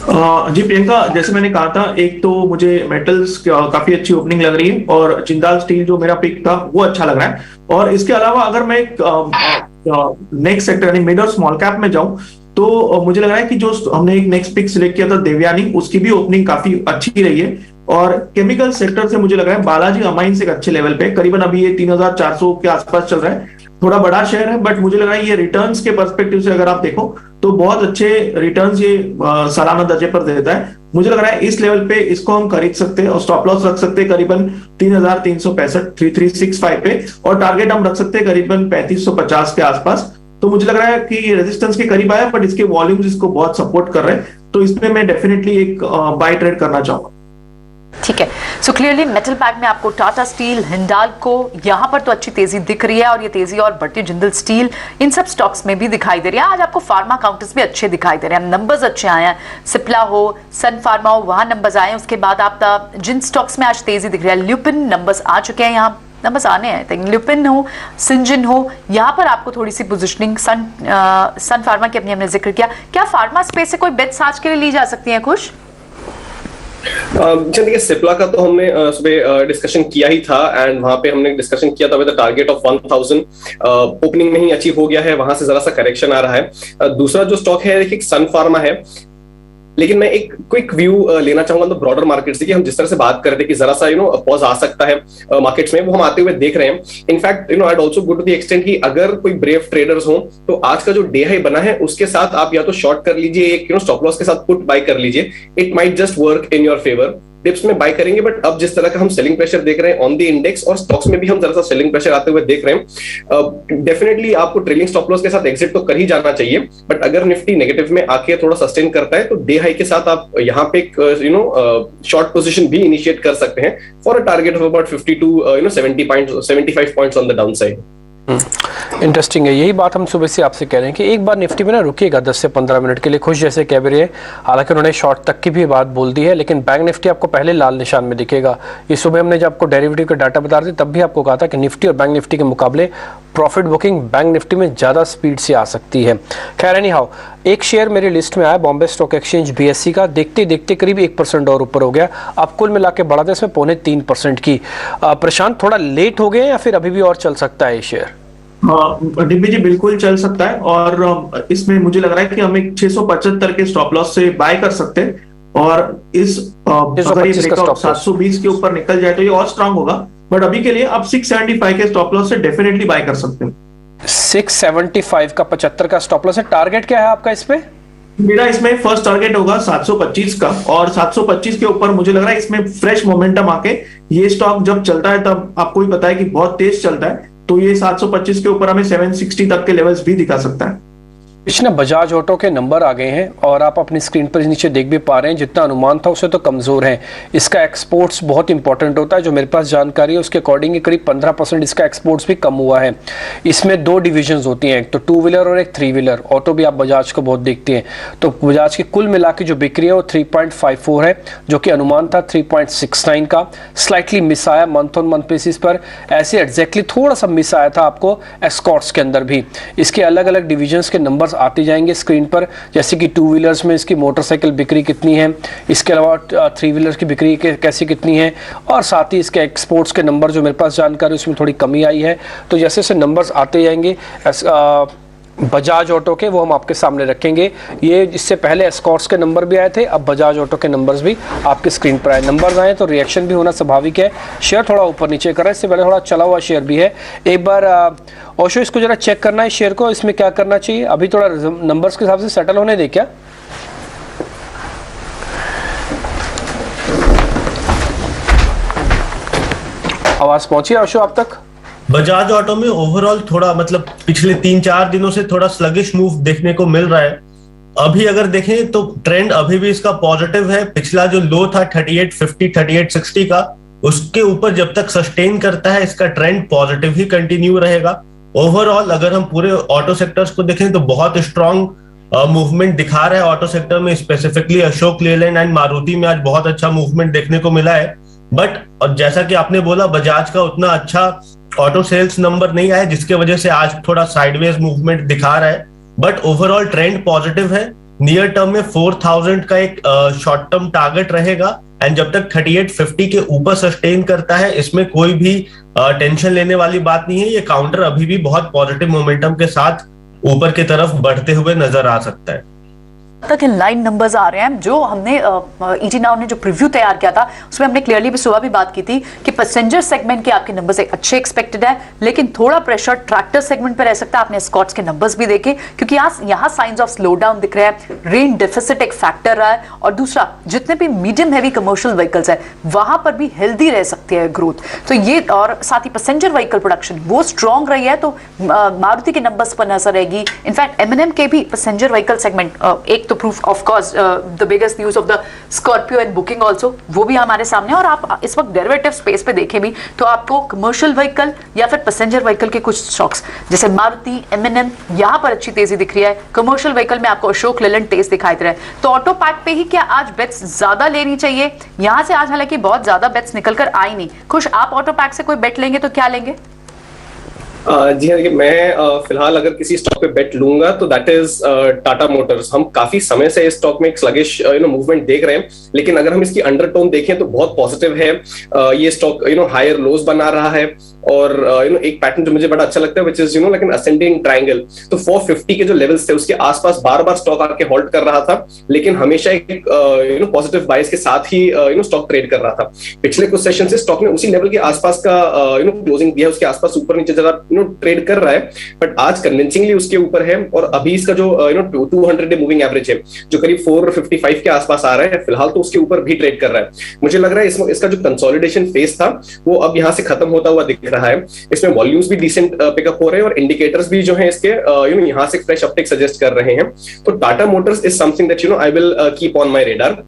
जी प्रियंका, जैसे मैंने कहा था, एक तो मुझे मेटल्स काफी अच्छी ओपनिंग लग रही है और जिंदाल स्टील जो मेरा पिक था वो अच्छा लग रहा है। और इसके अलावा अगर मैं नेक्स्ट सेक्टर यानी मिड और स्मॉल कैप में जाऊं तो मुझे लग रहा है कि जो हमने एक नेक्स्ट पिक सिलेक्ट किया था देवयानी, उसकी भी ओपनिंग काफी अच्छी रही है। और केमिकल सेक्टर से मुझे लग रहा है बालाजी अमाइंस एक अच्छे लेवल पे, करीबन अभी ये 3400 के आसपास चल रहा है। थोड़ा बड़ा शेयर है बट मुझे लग रहा है ये रिटर्न्स के पर्सपेक्टिव से अगर आप देखो तो बहुत अच्छे रिटर्न्स ये सालाना दर्जे पर देता है। मुझे लग रहा है इस लेवल पे इसको हम खरीद सकते हैं और स्टॉप लॉस रख सकते हैं करीबन 3365 3365 पे, और टारगेट हम रख सकते हैं करीबन 3550 के आसपास। तो मुझे लग रहा है कि रेजिस्टेंस के करीब आया बट इसके वॉल्यूम्स इसको बहुत सपोर्ट कर रहे हैं, तो इसमें मैं डेफिनेटली एक बाय ट्रेड करना चाहूंगा। ठीक है, सो क्लियरली मेटल पैक में आपको टाटा स्टील, हिंडाल्को, यहाँ पर तो अच्छी तेजी दिख रही है और ये तेजी और बढ़ती जिंदल स्टील, इन सब स्टॉक्स में भी दिखाई दे रही है। आज आपको फार्मा काउंटर्स भी अच्छे दिखाई दे रहे हैं, नंबर्स अच्छे आए हैं। सिप्ला हो, सन फार्मा हो, वहां नंबर्स आए हैं। उसके बाद आप जिन स्टॉक्स में आज तेजी दिख रही है, ल्यूपिन नंबर्स आ चुके हैं, यहाँ नंबर्स आने हैं। ल्यूपिन हो, सिंजन हो, यहाँ पर आपको थोड़ी सी पोजिशनिंग, सन फार्मा की अपनी हमने जिक्र किया। क्या फार्मा स्पेस से कोई बेट्स आज के लिए ली जा सकती है? खुश देखिए, सिप्ला का तो हमने सुबह डिस्कशन किया ही था एंड वहां पे हमने डिस्कशन किया था with the target of 1000, opening में ही अचीव हो गया है, वहां से जरा सा करेक्शन आ रहा है। दूसरा जो स्टॉक है देखिए सन फार्मा है, लेकिन मैं एक क्विक व्यू लेना चाहूंगा तो ब्रॉडर मार्केट से कि हम जिस तरह से बात कर रहे थे कि जरा सा पॉज आ सकता है मार्केट्स में, वो हम आते हुए देख रहे हैं। In fact I also go to the extent कि अगर कोई ब्रेव ट्रेडर्स हो तो आज का जो डे हाई बना है उसके साथ आप या तो शॉर्ट कर लीजिए, एक स्टॉप लॉस के साथ पुट बाय कर लीजिए, it might just work in your favour. Dips में बाय करेंगे बट अब जिस तरह का हम सेलिंग प्रेशर देख रहे हैं ऑन द इंडेक्स और स्टॉक्स में भी हम जरा सा सेलिंग प्रेशर आते हुए देख रहे हैं, डेफिनेटली आपको ट्रेलिंग स्टॉप लॉस के साथ एग्जिट तो कर ही जाना चाहिए। बट अगर निफ्टी नेगेटिव में आके थोड़ा सस्टेन करता है तो डे हाई के साथ आप यहाँ पे शॉर्ट पोजीशन भी इनिशिएट कर सकते हैं for a target of about 50 to 75 points on the down side. Interesting है, यही बात हम सुबह से आपसे कह रहे हैं कि एक बार निफ्टी में ना रुकिएगा 10 से 15 मिनट के लिए। खुश जैसे कह भी रहे हैं, हालांकि उन्होंने शॉर्ट तक की भी बात बोल दी है, लेकिन बैंक निफ्टी आपको पहले लाल निशान में दिखेगा। ये सुबह हमने जब आपको डेरिवेटिव का डाटा बता रहे थे तब भी आपको कहा था कि निफ्टी और बैंक निफ्टी के मुकाबले प्रॉफिट बुकिंग बैंक निफ्टी में ज्यादा स्पीड से आ सकती है। खैर एनी हाउ, एक शेयर मेरी लिस्ट में आया बॉम्बे स्टॉक एक्सचेंज BSE का, देखते देखते करीब 1% और ऊपर हो गया। अब कुल मिला के बढ़ा था इसमें 3.25% की। प्रशांत, थोड़ा लेट हो गए या फिर अभी भी और चल सकता है ये शेयर? हाँ डिम्पी जी बिल्कुल चल सकता है, और इसमें मुझे लग रहा है कि हम एक 675 के स्टॉप लॉस से बाय कर सकते हैं, और इस अगर ये ब्रेकआउट 720 के ऊपर निकल जाए तो ये और स्ट्रांग होगा, बट अभी के लिए आप 675 के स्टॉप लॉस से डेफिनेटली बाय कर सकते हैं। 675 का 75 का स्टॉप लॉस है। टारगेट क्या है आपका इसमें? मेरा इसमें फर्स्ट टारगेट होगा 725 का, और 725 के ऊपर मुझे लग रहा है इसमें फ्रेश मोमेंटम आके ये स्टॉक जब चलता है तब आपको ही पता है कि बहुत तेज चलता है, तो ये 725 के ऊपर हमें 760 तक के लेवल्स भी दिखा सकता है। पिछले बजाज ऑटो के नंबर आ गए हैं और आप अपनी स्क्रीन पर नीचे देख भी पा रहे हैं, जितना अनुमान था उससे तो कमजोर है। इसका एक्सपोर्ट्स बहुत इंपॉर्टेंट होता है, जो मेरे पास जानकारी है उसके अकॉर्डिंग करीब 15% इसका एक्सपोर्ट्स भी कम हुआ है। इसमें दो डिविजन्स होती हैं, एक तो 2 व्हीलर और एक 3 व्हीलर। ऑटो भी आप बजाज को बहुत देखते हैं, तो बजाज की कुल मिला के जो बिक्री है वो 3.54 है, जो कि अनुमान था 3.69 का। स्लाइटली मिस आया मंथ ऑन मंथ बेसिस पर, ऐसे एग्जैक्टली थोड़ा सा मिस आया था आपको एस्कॉर्ट्स के अंदर भी। इसके अलग अलग डिविजन्स के नंबर आते जाएंगे स्क्रीन पर, जैसे कि 2 व्हीलर्स में इसकी मोटरसाइकिल बिक्री कितनी है, इसके अलावा 3 व्हीलर्स की बिक्री कैसी कितनी है, और साथ ही इसके एक्सपोर्ट्स के नंबर जो मेरे पास जानकारी उसमें थोड़ी कमी आई है। तो जैसे जैसे नंबर्स आते जाएंगे बजाज ऑटो के, वो हम आपके सामने रखेंगे। ये इससे पहले एस्कॉर्ट्स के नंबर भी आए थे, अब बजाज ऑटो के नंबर्स भी आपके स्क्रीन पर आए। नंबर्स आए तो रिएक्शन भी होना स्वाभाविक है। शेयर थोड़ा ऊपर नीचे कर रहा है, इससे पहले थोड़ा चला हुआ शेयर भी है। एक बार ओशो इसको जरा चेक करना है शेयर को, इसमें क्या करना चाहिए। अभी थोड़ा नंबर्स के हिसाब से सेटल होने दे क्या। आवाज पहुंची ओशो आप तक? बजाज ऑटो में ओवरऑल थोड़ा मतलब पिछले 3-4 दिनों से थोड़ा स्लगिश मूव देखने को मिल रहा है। अभी अगर देखें तो ट्रेंड अभी भी इसका पॉजिटिव है। पिछला जो लो था 3850 3860 का, उसके ऊपर जब तक सस्टेन करता है इसका ट्रेंड पॉजिटिव ही कंटिन्यू रहेगा। ओवरऑल अगर हम पूरे ऑटो सेक्टर्स को देखें तो बहुत स्ट्रॉन्ग मूवमेंट दिखा रहा है ऑटो सेक्टर में, स्पेसिफिकली अशोक लेलैंड एंड मारुति में आज बहुत अच्छा मूवमेंट देखने को मिला है। बट और जैसा कि आपने बोला बजाज का उतना अच्छा ऑटो सेल्स नंबर नहीं आया, जिसके वजह से आज थोड़ा साइडवेज मूवमेंट दिखा रहा है। बट ओवरऑल ट्रेंड पॉजिटिव है। नियर टर्म में 4000 का एक शॉर्ट टर्म टारगेट रहेगा, एंड जब तक 3850 के ऊपर सस्टेन करता है इसमें कोई भी टेंशन लेने वाली बात नहीं है। ये काउंटर अभी भी बहुत पॉजिटिव मोमेंटम के साथ ऊपर की तरफ बढ़ते हुए नजर आ सकता है। तक इन लाइन नंबर्स आ रहे हैं। जो हमने ईटी नाउ ने जो प्रीव्यू तैयार किया था उसमें हमने क्लियरली भी सुबह भी बात की थी कि पैसेंजर सेगमेंट के आपके नंबर्स एक अच्छे एक्सपेक्टेड है, लेकिन थोड़ा प्रेशर ट्रैक्टर सेगमेंट पर रह सकता है। आपने स्कॉट्स के नंबर्स भी देखे, क्योंकि यहाँ साइंस ऑफ स्लो डाउन दिख रहे हैं। रेन डेफिसिट एक फैक्टर रहा है, और दूसरा जितने भी मीडियम हैवी कमर्शियल व्हीकल्स है वहां पर भी हेल्दी रह सकती है ग्रोथ। तो ये, और साथ ही पैसेंजर व्हीकल प्रोडक्शन वो स्ट्रॉन्ग रही है, तो मारुति के नंबर्स पर नजर रहेगी। इनफैक्ट M&M के भी पैसेंजर व्हीकल सेगमेंट, एक तो proof of course the biggest news of the Scorpio and booking also, वो भी हमारे सामने। और आप इस वक्त डेरिवेटिव स्पेस पे देखें भी तो आपको कमर्शियल व्हीकल या फिर पैसेंजर व्हीकल के कुछ स्टॉक्स जैसे मारुति, M&M यहां पर अच्छी तेजी दिख रही है। कमर्शियल व्हीकल में आपको अशोक लेलैंड तेज दिखाई दे रहा है। तो ऑटो पैक पे ही क्या आज बेट्स ज्यादा लेनी चाहिए? यहां से आज हालांकि बहुत ज्यादा बेट्स निकल कर आई नहीं। खुश, आप ऑटो पैक से कोई बेट लेंगे तो क्या लेंगे? जी हाँ, देखिए मैं फिलहाल अगर किसी स्टॉक पे बेट लूंगा तो दैट इज टाटा मोटर्स। हम काफी समय से इस स्टॉक में एक स्लगिश मूवमेंट देख रहे हैं, लेकिन अगर हम इसकी अंडरटोन देखें तो बहुत पॉजिटिव है। ये स्टॉक हायर लोज बना रहा है, और एक पैटर्न जो मुझे बड़ा अच्छा लगता है which is like an ascending triangle. तो 450 के जो लेवल्स थे उसके आसपास बार बार स्टॉक आके होल्ड कर रहा था, लेकिन हमेशा एक पॉजिटिव बाइस के साथ ही स्टॉक ट्रेड कर रहा था। पिछले कुछ सेशन से स्टॉक ने उसी लेवल के आसपास का क्लोजिंग दिया है, उसके आसपास ऊपर नीचे जगह ट्रेड कर रहा है, बट आज कन्विंसिंगली उसके ऊपर है। और अभी इसका जो 200 डे मूविंग एवरेज है जो करीब 455 के आसपास आ रहा है, फिलहाल तो उसके ऊपर भी ट्रेड कर रहा है। मुझे लग रहा है इसका जो कंसोलिडेशन फेज था वो अब यहाँ से खत्म होता हुआ दिख रहा है। इसमें वॉल्यूम्स भी डिसेंट पिकअप हो रहे हैं, और इंडिकेटर्स भी जो हैं इसके यहाँ से फ्रेश अपटेक सजेस्ट कर रहे हैं। तो Tata Motors is something that I will keep on my radar.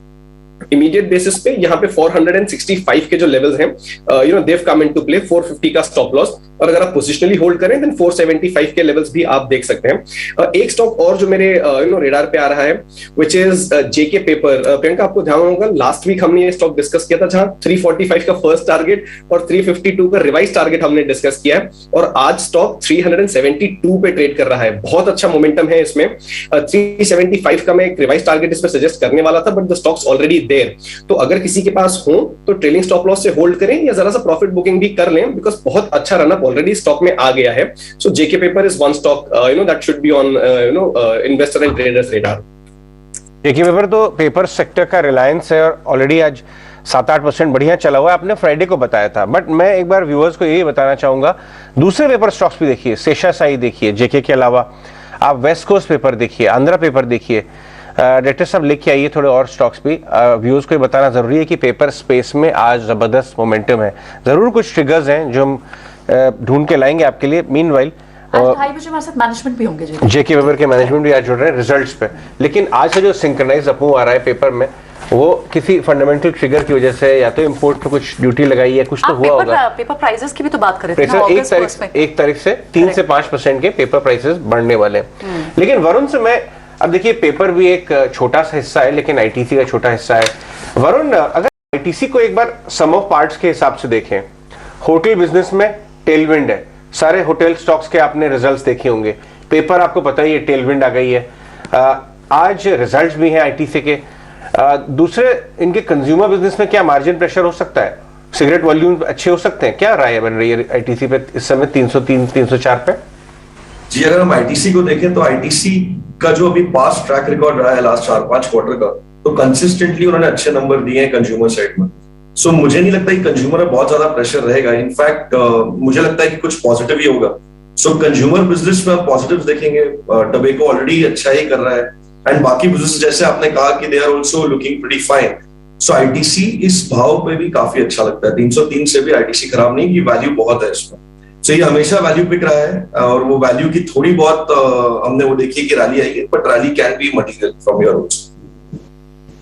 Immediate basis पे यहाँ पे 465 के जो लेवल्स हैं देव कम इनटू प्ले। 450 का स्टॉप लॉस, और अगर आप पोजिशनली होल्ड करें देन 475 के लेवल्स भी आप देख सकते हैं। एक स्टॉक और जो मेरे रेडार पे आ रहा है which is JK paper. Priyanka, आपको ध्यान होगा लास्ट वीक हमने ये स्टॉक डिस्कस किया था, जहां 345 का फर्स्ट टारगेट और 352 का रिवाइज टारगेट हमने डिस्कस किया है, और आज स्टॉक 372 पे ट्रेड कर रहा है। बहुत अच्छा मोमेंटम है इसमें। 375 का मैं एक रिवाइज टारगेट इसमें सजेस्ट करने वाला था, but the stocks already there. तो अगर किसी के पास हो तो ट्रेलिंग स्टॉप लॉस से होल्ड करें या जरा सा प्रॉफिट बुकिंग भी कर लें, बिकॉज बहुत अच्छा रन अप ऑलरेडी स्टॉक में आ गया है। So JK paper is one stock that should be on investor and traders radar. JK paper तो पेपर सेक्टर का रिलायंस है और ऑलरेडी आज 7-8% बढ़िया चला हुआ है। आपने फ्राइडे को बताया था, बट मैं एक बार व्यूअर्स को यही बताना चाहूंगा, दूसरे पेपर स्टॉक्स भी देखिए, शेषाशाही देखिए जेके के अलावा, आप वेस्ट कोस्ट पेपर देखिए, आंध्रा पेपर देखिए, डायरेक्टर साहब लेके आइए थोड़े और स्टॉक्स भी। व्यूअर्स को ये बताना जरूरी है कि पेपर स्पेस में आज जबरदस्त मोमेंटम है। जरूर कुछ ट्रिगर्स हैं जो हम ढूंढ के लाएंगे आपके लिए। मीनवाइल 2:30 बजे हमारे साथ मैनेजमेंट भी होंगे जेके पेपर के मैनेजमेंट भी आज जुड़ रहे हैं रिजल्ट्स पे। लेकिन आज का जो सिंक्रोनाइज अप मूव आ रहा है पेपर में, वो किसी फंडामेंटल ट्रिगर की वजह से, या तो इंपोर्ट पे कुछ ड्यूटी लगाई है, कुछ तो हुआ होगा। पेपर प्राइसेस की भी तो बात कर रहे थे ना, 1 तारीख से 3 से 5% के पेपर प्राइसेस बढ़ने वाले हैं। लेकिन वरुण से मैं, अब देखिए पेपर भी एक छोटा सा हिस्सा है लेकिन आईटीसी का छोटा हिस्सा है। वरुण, अगर आईटीसी को एक बार सम ऑफ पार्ट्स के हिसाब से देखें, होटल बिजनेस में टेलविंड है, सारे होटल स्टॉक्स के आपने रिजल्ट्स देखे होंगे, पेपर आपको पता ही है टेलविंड आ गई है, आज रिजल्ट्स भी हैं आईटीसी के। दूसरे इनके कंज्यूमर बिजनेस में क्या मार्जिन प्रेशर हो सकता है? सिगरेट वॉल्यूम अच्छे हो सकते हैं? क्या राय बन रही है आईटीसी पे इस समय 303-304 पे? जी, अगर हम आईटीसी को देखें तो आईटीसी का जो अभी पास्ट ट्रैक रिकॉर्ड रहा है लास्ट 4-5 क्वार्टर का, तो कंसिस्टेंटली उन्होंने अच्छे नंबर दिए हैं कंज्यूमर साइड में। सो मुझे नहीं लगता कि कंज्यूमर में बहुत ज्यादा प्रेशर रहेगा। इनफैक्ट मुझे लगता है कि कुछ पॉजिटिव ही होगा। सो कंज्यूमर बिजनेस में आप पॉजिटिव देखेंगे, टबेको ऑलरेडी अच्छा ही कर रहा है, एंड बाकी बिजनेस जैसे आपने कहा कि they are also looking pretty fine. So ITC इस भाव पे भी काफी अच्छा लगता है। 303 से भी आईटीसी खराब नहीं, की वैल्यू बहुत है इसमें। सो ये हमेशा वैल्यू पिक रहा है, और वो वैल्यू की थोड़ी बहुत हमने वो देखी कि रैली आई है, but rally can be material from your roots.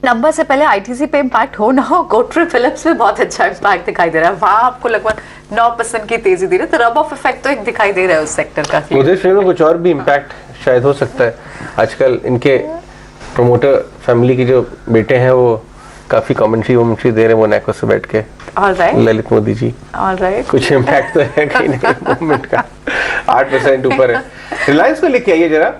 Number से पहले आईटीसी पे इम्पैक्ट हो ना हो, गोदरेज फिलिप्स में बहुत अच्छा इम्पैक्ट दिखाई दे रहा है। वहां आपको लगभग 9% की तेजी दे रही है, तो रब ऑफ इफेक्ट तो एक दिखाई दे रहा है उस सेक्टर का। गोदरेज फिल्म में कुछ और भी इम्पैक्ट शायद हो सकता है। आजकल इनके प्रमोटर फैमिली के जो बेटे हैं वो काफी कमेंट्री दे रहे हैं मोनाको से बैठ के। ललित मोदी जी, कुछ इम्पैक्ट तो है कहीं ना कहीं मूवमेंट का। 8% ऊपर है। रिलायंस को लेके आइए जरा,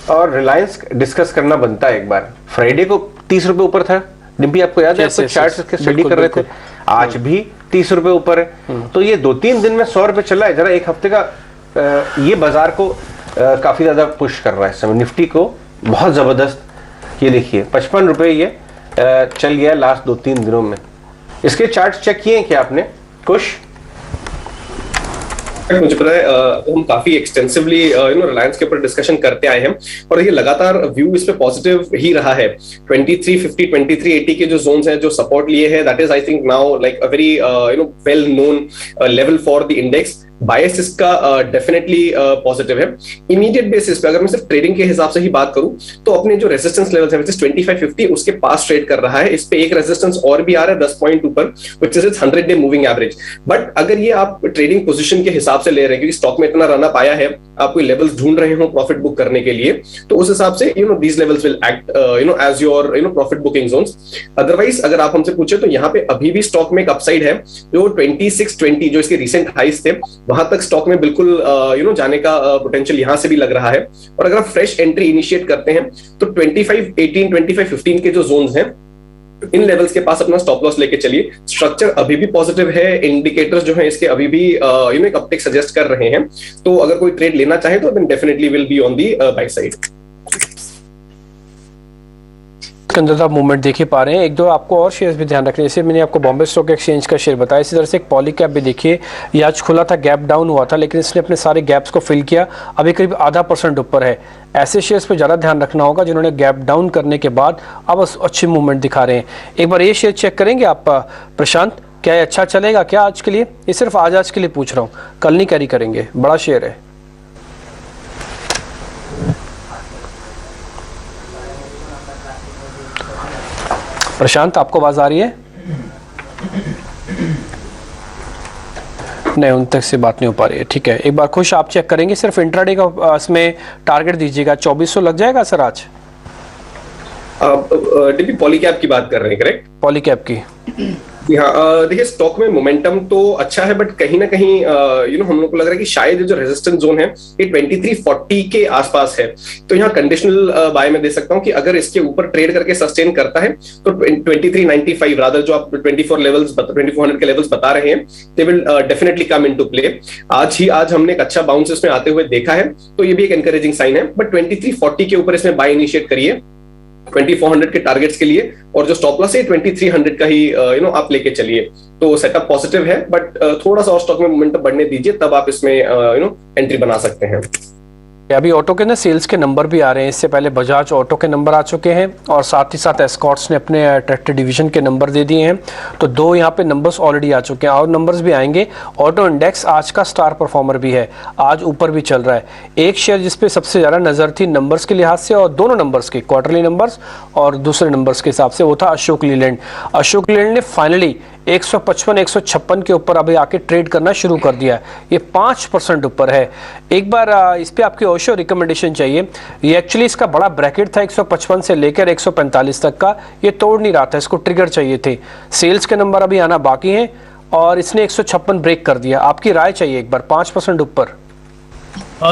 और रिलायंस डिस्कस करना बनता है एक बार। फ्राइडे को 30 रुपए ऊपर था, डिम्पी आपको याद है? आपको चार्ट्स के स्टडी कर रहे थे, आज भी 30 रुपए ऊपर है। तो ये 2-3 दिन में 100 रुपए चला है। जरा एक हफ्ते का ये बाजार को काफी ज्यादा पुश कर रहा है इस समय, निफ्टी को बहुत जबरदस्त। ये देखिए 55 रुपए ये चल गया लास्ट 2-3 दिनों में। इसके चार्ट्स चेक किए क्या आपने कुछ? मुझे पता है हम काफी एक्सटेंसिवली रिलायंस के ऊपर डिस्कशन करते आए हैं, और ये लगातार व्यू इस पे पॉजिटिव ही रहा है। 2350, 2380 के जो जोन्स हैं, जो सपोर्ट लिए हैं, that is I think now like a very well known level for the index. Bias इसका डेफिनेटली पॉजिटिव है। इमीडिएट बेसिस पे अगर मैं सिर्फ ट्रेडिंग के हिसाब से ही बात करूं तो अपने जो रेजिस्टेंस लेवल्स हैं, व्हिच इज 2550, उसके पास ट्रेड कर रहा है। इस पे एक रेजिस्टेंस और भी आ रहा है 10 पॉइंट ऊपर, which is 100 day moving average. But अगर ये आप ट्रेडिंग पोजीशन के हिसाब से ले रहे हैं, क्योंकि स्टॉक में इतना रन अप आया है, आप कोई लेवल्स ढूंढ रहे हो प्रॉफिट बुक करने के लिए, तो उस हिसाब से these levels will act as your profit booking zones. Otherwise अगर आप हमसे पूछे तो यहाँ पे अभी भी स्टॉक में एक अपसाइड है। जो 2620 जो इसके रिसेंट हाइस थे, वहां तक स्टॉक में बिल्कुल जाने का पोटेंशियल यहां से भी लग रहा है। और अगर आप फ्रेश एंट्री इनिशिएट करते हैं तो 2518, 2515 के जो जोन्स हैं, इन लेवल्स के पास अपना स्टॉप लॉस लेके चलिए। स्ट्रक्चर अभी भी पॉजिटिव है, इंडिकेटर्स जो हैं इसके अभी भी एक अपटिक सजेस्ट कर रहे हैं। तो अगर कोई ट्रेड लेना चाहे तो then definitely will be on the buy side. के अंदर आप मूवमेंट देख ही पा रहे हैं। एक दो आपको और शेयर्स भी ध्यान रखने, जैसे मैंने आपको बॉम्बे स्टॉक एक्सचेंज का शेयर बताया, इसी तरह से एक पॉलीकैब भी देखिए, ये आज खुला था, गैप डाउन हुआ था, लेकिन इसने अपने सारे गैप्स को फिल किया, अभी करीब 0.5% ऊपर है। ऐसे शेयर्स पे ज़्यादा ध्यान रखना होगा जिन्होंने गैप डाउन करने के बाद अब अच्छी मूवमेंट दिखा रहे हैं। एक बार ये शेयर चेक करेंगे आप प्रशांत, क्या ये अच्छा चलेगा क्या आज के लिए? ये सिर्फ आज के लिए पूछ रहा हूँ, कल नहीं कैरी करेंगे, बड़ा शेयर है। प्रशांत आपको आवाज आ रही है? नहीं, उन तक से बात नहीं हो पा रही है। ठीक है, एक बार खुश आप चेक करेंगे, सिर्फ इंट्राडे का इसमें टारगेट दीजिएगा। 2400 लग जाएगा सर आज? पॉलीकैब की बात कर रहे हैं, करेक्ट? पॉलीकैब की जी हाँ, देखिए स्टॉक में मोमेंटम तो अच्छा है, बट कहीं ना कहीं हम लोग को लग रहा है कि शायद ये जो रेजिस्टेंस जोन है ये 2340 के आसपास है। तो यहाँ कंडीशनल बाय में दे सकता हूँ कि अगर इसके ऊपर ट्रेड करके सस्टेन करता है तो 2395 रादर जो आप 2400 के लेवल्स बता रहे हैं, they will definitely come into play. आज हमने एक अच्छा बाउंस इसमें आते हुए देखा है, तो ये भी एक एनकरेजिंग साइन है। बट 2340 के ऊपर इसमें बाय इनिशिएट करिए 2400 के टारगेट्स के लिए, और जो स्टॉप लॉस है 2300 का ही आप लेके चलिए। तो सेटअप पॉजिटिव है, बट थोड़ा सा और स्टॉक में मोमेंटम बढ़ने दीजिए, तब आप इसमें एंट्री बना सकते हैं। अभी ऑटो के ना सेल्स के नंबर भी आ रहे हैं। इससे पहले बजाज ऑटो के नंबर आ चुके हैं और साथ ही साथ एस्कॉर्ट्स ने अपने ट्रैक्टर डिवीजन के नंबर दे दिए हैं। तो 2 यहाँ पे नंबर्स ऑलरेडी आ चुके हैं और नंबर्स भी आएंगे। ऑटो इंडेक्स आज का स्टार परफॉर्मर भी है, आज ऊपर भी चल रहा है। एक शेयर जिसपे सबसे ज़्यादा नज़र थी नंबर्स के लिहाज से, और दोनों नंबर्स के, क्वार्टरली नंबर्स और दूसरे नंबर्स के हिसाब से, वो था अशोक लीलैंड। अशोक लीलैंड ने फाइनली 155-156 के ऊपर अभी आके ट्रेड करना शुरू कर दिया है। ये 5% ऊपर है। एक बार इस पे आपकी ओशो रिकमेंडेशन चाहिए। ये एक्चुअली इसका बड़ा ब्रैकेट था 155 से लेकर 145 तक का, ये तोड़ नहीं रहा था, इसको ट्रिगर चाहिए थे। सेल्स के नंबर अभी आना बाकी हैं और इसने 156 ब्रेक कर दिया। आपकी राय चाहिए एक बार 5% ऊपर।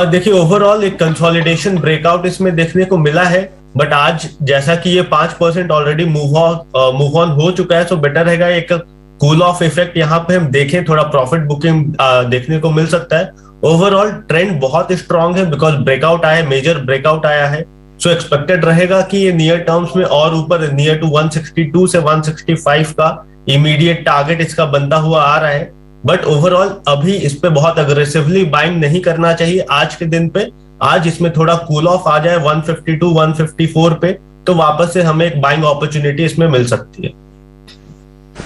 देखिए ओवरऑल एक कंसोलिडेशन ब्रेकआउट इसमें देखने को मिला है, बट आज जैसा कि ये 5% ऑलरेडी मूव ऑन हो चुका है, तो बेटर रहेगा एक कूल ऑफ इफेक्ट यहाँ पे हम देखें, थोड़ा प्रॉफिट बुकिंग देखने को मिल सकता है। ओवरऑल ट्रेंड बहुत स्ट्रांग है बिकॉज ब्रेकआउट आया है, मेजर ब्रेकआउट आया है। सो एक्सपेक्टेड रहेगा कि ये नियर टर्म्स में और ऊपर नियर टू 162 से 165 का इमीडिएट टारगेट इसका बनता हुआ आ रहा है। बट ओवरऑल अभी इस पे बहुत अग्रेसिवली बाइंग नहीं करना चाहिए आज के दिन पे। आज इसमें थोड़ा कूल ऑफ आ जाए 152 154 पे, तो वापस से हमें एक बाइंग अपॉर्चुनिटी इसमें मिल सकती है।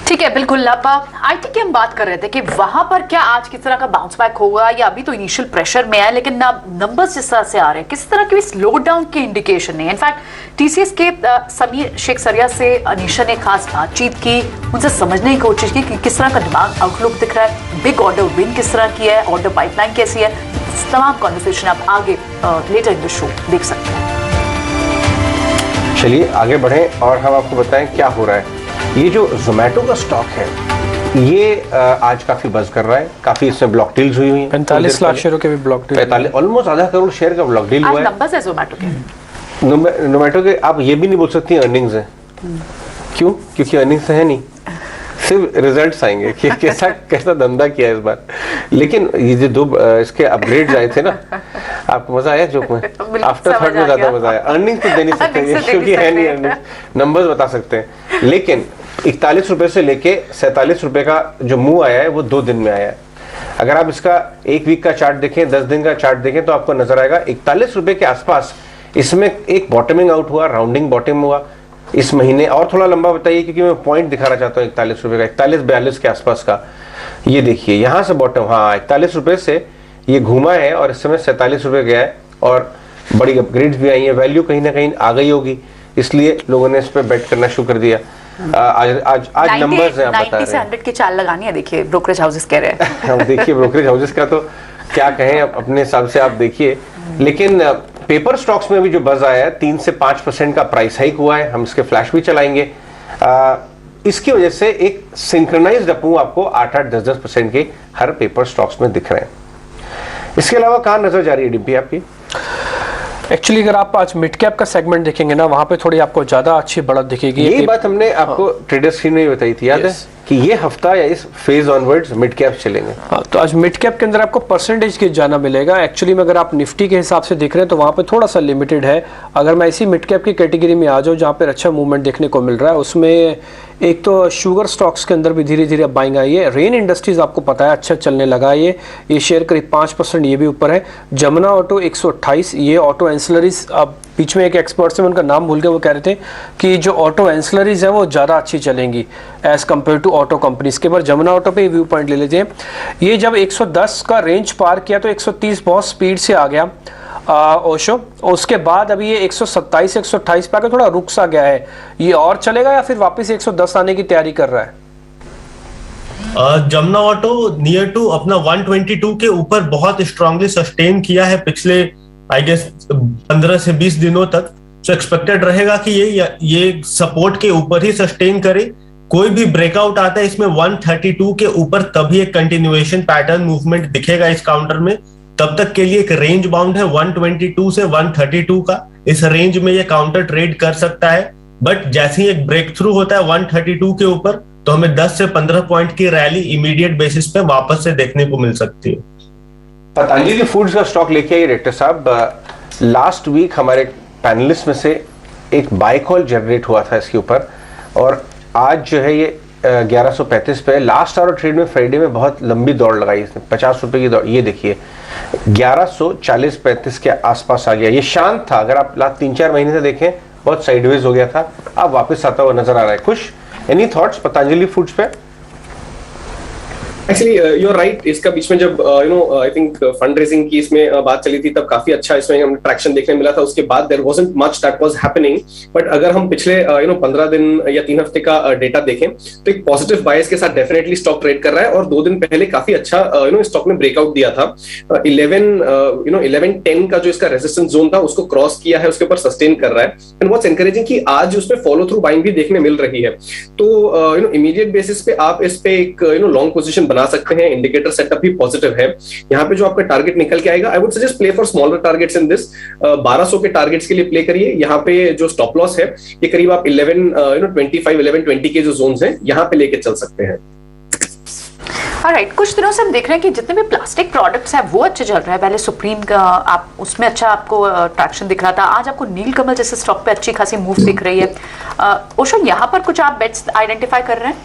ठीक है, बिल्कुल। अब आई थिंक हम बात कर रहे थे कि वहां पर क्या आज किस तरह का बाउंस बैक होगा, या अभी तो इनिशियल प्रेशर में है, लेकिन नंबर्स जिस तरह से आ रहे हैं किस तरह की स्लो डाउन की इंडिकेशन है। इनफैक्ट टीसीएस के समीर शेख सरिया से अनीशा ने खास बातचीत की, उनसे समझने की कोशिश की कि किस तरह का दिमाग आउटलुक दिख रहा है, बिग ऑर्डर विन किस तरह की है, ऑर्डर पाइपलाइन कैसी है। तमाम कॉन्वर्सेशन आप आगे लेटर इन द शो देख सकते हैं। चलिए आगे बढ़ें और हम आपको बताएं क्या हो रहा है। ये जो जोमेटो का स्टॉक है ये आज काफी बज कर रहा है, काफी इसमें ब्लॉक डील्स हुई हुई 45 लाख शेयरों के भी ब्लॉक डील, 45 ऑलमोस्ट आधा करोड़ शेयर का ब्लॉक डील हुआ है। नंबर्स है जोमेटो के आप ये भी नहीं बोल सकती अर्निंग्स है। क्यों? क्योंकि अर्निंग्स है नहीं, सिर्फ रिजल्ट्स आएंगे कि कैसा धंधा किया इस बार। लेकिन ये जो 2 इसके अपग्रेड्स आए थे ना, आपको मजा आया जोक में? आफ्टर थर्ड में ज्यादा मजा आया। अर्निंग्स तो दे नहीं सकते क्योंकि है नहीं अर्निंग्स, नंबर्स बता सकते हैं। लेकिन 41 रुपए से लेके 47 रुपए का जो मूव आया है वो 2 दिन में आया है। अगर आप इसका 1 वीक का चार्ट देखें, 10 दिन का चार्ट देखें, तो आपको नजर आएगा 41 रुपए के आसपास इसमें एक बॉटमिंग आउट हुआ, राउंडिंग बॉटम हुआ इस महीने। और थोड़ा लंबा बताइए क्योंकि मैं पॉइंट दिखाना चाहता हूँ 41 रुपए का, 41-42 के आसपास का। ये देखिए यहां से बॉटम, हाँ 41 रुपए से ये घूमा है और इस समय 47 रुपए गया है और बड़ी अपग्रेड्स भी आई है। वैल्यू कहीं ना कहीं आ गई होगी, इसलिए लोगों ने इस पर बेट करना शुरू कर दिया। आज नंबर्स हैं, आप बता रहे हैं 100 की चाल लगानी है। देखिए ब्रोकरेज हाउसेस कह रहे हैं। हम देखिए ब्रोकरेज हाउसेस का तो क्या कहें, अपने हिसाब से आप देखिए। लेकिन पेपर स्टॉक्स में भी जो बज आया है 3 से 5% का प्राइस हाइक हुआ है। हम इसके फ्लैश भी चलाएंगे। इसकी वजह से एक सिंक्रोनाइज्ड अप मूव आपको 8-8, 10-10% के हर पेपर स्टॉक्स में दिख रहे हैं। इसके अलावा कहाँ नजर जा रही है डिम्पी आपकी? एक्चुअली अगर आप आज मिड कैप का सेगमेंट देखेंगे ना, वहां पे थोड़ी आपको ज्यादा अच्छी बढ़त दिखेगी। यही बात हमने आपको ट्रेडर स्क्रीन में बताई थी, याद है कि ये हफ्ता या इस फेज ऑनवर्ड्स मिड कैप चलेंगे। हाँ, तो आज मिड कैप के अंदर आपको परसेंटेज के जाना मिलेगा। एक्चुअली में अगर आप निफ्टी के हिसाब से देख रहे हैं तो वहां पे थोड़ा सा लिमिटेड है। अगर मैं इसी मिड कैप की कैटेगरी में आ जाऊँ जहाँ पे अच्छा मूवमेंट देखने को मिल रहा है, उसमें एक तो शुगर स्टॉक्स के अंदर भी धीरे धीरे अब बाइंग आई है। रेन इंडस्ट्रीज आपको पता है अच्छा चलने लगा है, ये शेयर करीब 5%, ये भी ऊपर है। जमुना ऑटो 128, ये ऑटो एंसिलरीज, अब बीच में एक एक्सपर्ट से मैं उनका नाम भूल गया, वो कह रहे थे कि जो ऑटो एंसिलरीज है वो ज़्यादा अच्छी चलेंगी as compare to auto companies के। पर जमुना ऑटो पे व्यू पॉइंट ले लेते हैं। ये जब 110 का रेंज पार किया तो 130 बहुत स्पीड से आ गया ओशो, उसके बाद अभी ये 127 128 पे आकर थोड़ा रुक सा गया है। ये और चलेगा या फिर वापस 110 आने की तैयारी कर रहा है? जमुना ऑटो नियर टू अपना 122 के ऊपर बहुत स्ट्रांगली सस्टेन किया है पिछले आई गेस 15 से 20 दिनों तक। सो एक्सपेक्टेड रहेगा कि ये सपोर्ट के ऊपर ही सस्टेन करे। कोई भी ब्रेकआउट आता है इसमें 132 के ऊपर तभी एक कंटिन्यूएशन पैटर्न मूवमेंट दिखेगा इस काउंटर में। तब तक के लिए एक रेंज बाउंड है 122 से 132 का, इस रेंज में ये काउंटर ट्रेड कर सकता है। बट जैसे ही एक ब्रेक थ्रू होता है 132 के ऊपर तो हमें 10 से 15 पॉइंट की रैली इमीडिएट बेसिस पे वापस से देखने को मिल सकती है। पतंजलि फूड्स का स्टॉक लेके आइए डायरेक्टर साहब। लास्ट वीक हमारे पैनलिस्ट में से एक बाय कॉल जनरेट हुआ था इसके ऊपर, और आज जो है ये 1135 पे लास्ट आवर ट्रेड में फ्राइडे में बहुत लंबी दौड़ लगाई इसने, 50 रुपए की दौड़। ये देखिए 1140-35 के आसपास आ गया। ये शांत था, अगर आप लास्ट 3-4 महीने से देखें बहुत साइडवेज हो गया था, अब वापस आता हुआ नजर आ रहा है। खुश, एनी थॉट्स पतंजलि फूड्स पे? एक्चुअली यू आर राइट, इसका बीच में जब आई थिंक फंड रेजिंग की इसमें बात चली थी तब काफी अच्छा इसमें हमें ट्रैक्शन देखने मिला था। उसके बाद there wasn't much that was happening, but अगर हम पिछले 15 दिन या 3 हफ्ते का डेटा देखें तो एक पॉजिटिव बायस के साथ डेफिनेटली स्टॉक ट्रेड कर रहा है। और 2 दिन पहले काफी अच्छा स्टॉक ने ब्रेकआउट दिया था। 1110 का जो इसका रेजिस्टेंस जोन था उसको क्रॉस किया है, उसके ऊपर सस्टेन कर रहा है। एंड व्हाट्स एनकरेजिंग कि आज उसमें फॉलो थ्रू बाइंग भी देखने मिल रही है। तो इमीडिएट बेसिस पे आप इस पे एक लॉन्ग पोजीशन बना सकते हैं। इंडिकेटर सेटअप भी पॉजिटिव है। यहाँ पे जो आपका टारगेट निकल के आएगा, I would suggest play for smaller targets in this. 1200 के टारगेट्स के लिए प्ले करिए। यहाँ पे जो स्टॉप लॉस है ये करीब आप 1120 के जो जोन्स हैं यहाँ पे लेके चल सकते हैं। ऑलराइट, कुछ दिनों से हम देख रहे हैं कि जितने भी प्लास्टिक प्रोडक्ट्स हैं वो अच्छे चल रहे हैं। पहले सुप्रीम का आप उसमें अच्छा आपको ट्रैक्शन दिख रहा था, आज आपको नीलकमल जैसे स्टॉक पे अच्छी खासी मूव दिख रही है। ओशो, यहाँ पर कुछ आप बेट्स आइडेंटिफाई कर रहे हैं?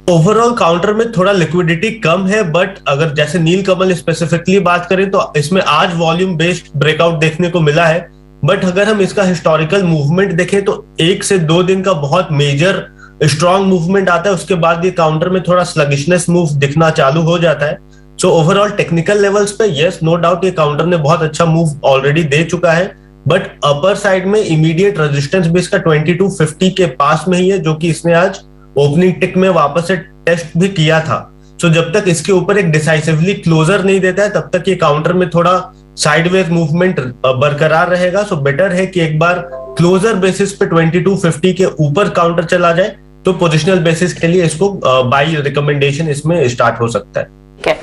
ओवरऑल काउंटर में थोड़ा लिक्विडिटी कम है, बट अगर जैसे नीलकमल स्पेसिफिकली बात करें तो इसमें आज वॉल्यूम बेस्ड ब्रेकआउट देखने को मिला है। बट अगर हम इसका हिस्टोरिकल मूवमेंट देखें तो 1 से 2 दिन का बहुत मेजर स्ट्रॉन्ग मूवमेंट आता है, उसके बाद ये काउंटर में थोड़ा स्लगिशनेस मूव दिखना चालू हो जाता है। सो ओवरऑल टेक्निकल लेवल्स पे यस, नो डाउट ये काउंटर ने बहुत अच्छा मूव ऑलरेडी दे चुका है। बट अपर साइड में इमीडिएट रेजिस्टेंस भी इसका 2250 के पास में ही है, जो कि इसने आज ओपनिंग टिक में वापस से टेस्ट भी किया था। सो जब तक इसके ऊपर एक डिसाइसिवली क्लोजर नहीं देता है तब तक ये काउंटर में थोड़ा साइडवेज मूवमेंट बरकरार रहेगा। सो बेटर है कि एक बार क्लोजर बेसिस पे 2250 के ऊपर काउंटर चला जाए तो पोजिशनल बेसिस के लिए इसको बाई रिकमेंडेशन इसमें स्टार्ट हो सकता है। ठीक है,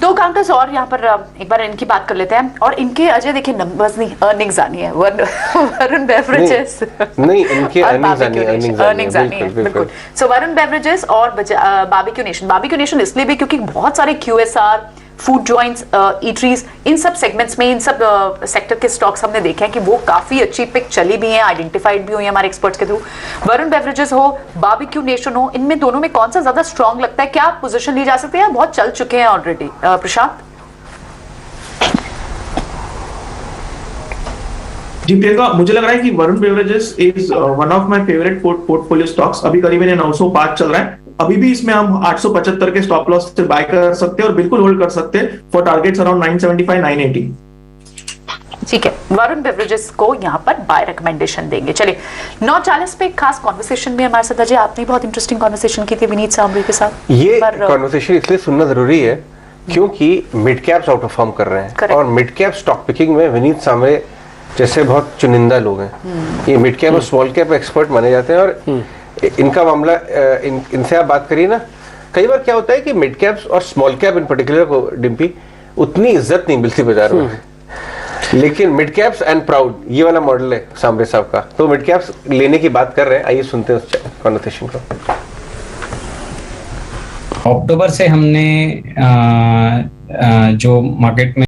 2 काउंटर्स और यहाँ पर एक बार इनकी बात कर लेते हैं। और इनके अजय देखिए नंबर्स नहीं, अर्निंग्स आनी है। वरुण बेवरेजेस नहीं, इनके अर्निंग्स आनी है बिल्कुल। सो वरुण बेवरेजेस और बारबेक्यू नेशन इसलिए भी क्योंकि बहुत सारे QSR, फूड जॉइंट्स, ईटरीज, इन सब सेगमेंट्स में, इन सब सेक्टर के स्टॉक्स हमने देखे हैं कि वो काफी अच्छी पिक चली भी हैं, आइडेंटिफाइड भी हुई है हमारे एक्सपर्ट्स के थ्रू। वरुण बेवरेजेस हो, बारबेक्यू नेशन हो, इनमें दोनों में कौन सा ज्यादा स्ट्रॉन्ग लगता है? क्या पोजीशन ली जा सकती है? बहुत चल चुके हैं ऑलरेडी। प्रशांत जी प्रियंका, मुझे लग रहा है कि Varun beverages is one of my favourite portfolio stocks. अभी करीबन 905 चल रहा है। अभी भी इसमें हम 875 के स्टॉप लॉस से बाय कर सकते हैं और बिल्कुल होल्ड कर सकते हैं फॉर टारगेट्स अराउंड 975 980। ठीक है, वरुण बेवरेजेस को यहाँ पर बाय रिकमेंडेशन देंगे। चलिए 9:40 पे खास कॉन्वर्सेशन भी हमारे साथ अजय, आपने बहुत इंटरेस्टिंग कॉन्वर्सेशन की थी विनीत सांबरी के साथ। ये कॉन्वर्सेशन इसलिए सुनना जरूरी है क्योंकि मिड कैप्स आउट परफॉर्म कर रहे हैं और मिड कैप स्टॉक पिकिंग में विनीत सांबरे जैसे बहुत चुनिंदा लोग हैं। ये मिड कैप और स्मॉल कैप एक्सपर्ट माने जाते हैं और इनका मामला इनसे आप बात करिए ना, कई बार क्या होता है कि मिड कैप्स और स्मॉल कैप इन पर्टिकुलर को डिम्पी उतनी इज्जत नहीं मिलती बाजार में, लेकिन मिड कैप्स एंड प्राउड ये वाला मॉडल है सांबरे साहब का, तो मिड कैप्स लेने की बात कर रहे हैं। आइए सुनते हैं उस कॉन्वर्सेशन को। अक्टूबर से हमने जो मार्केट में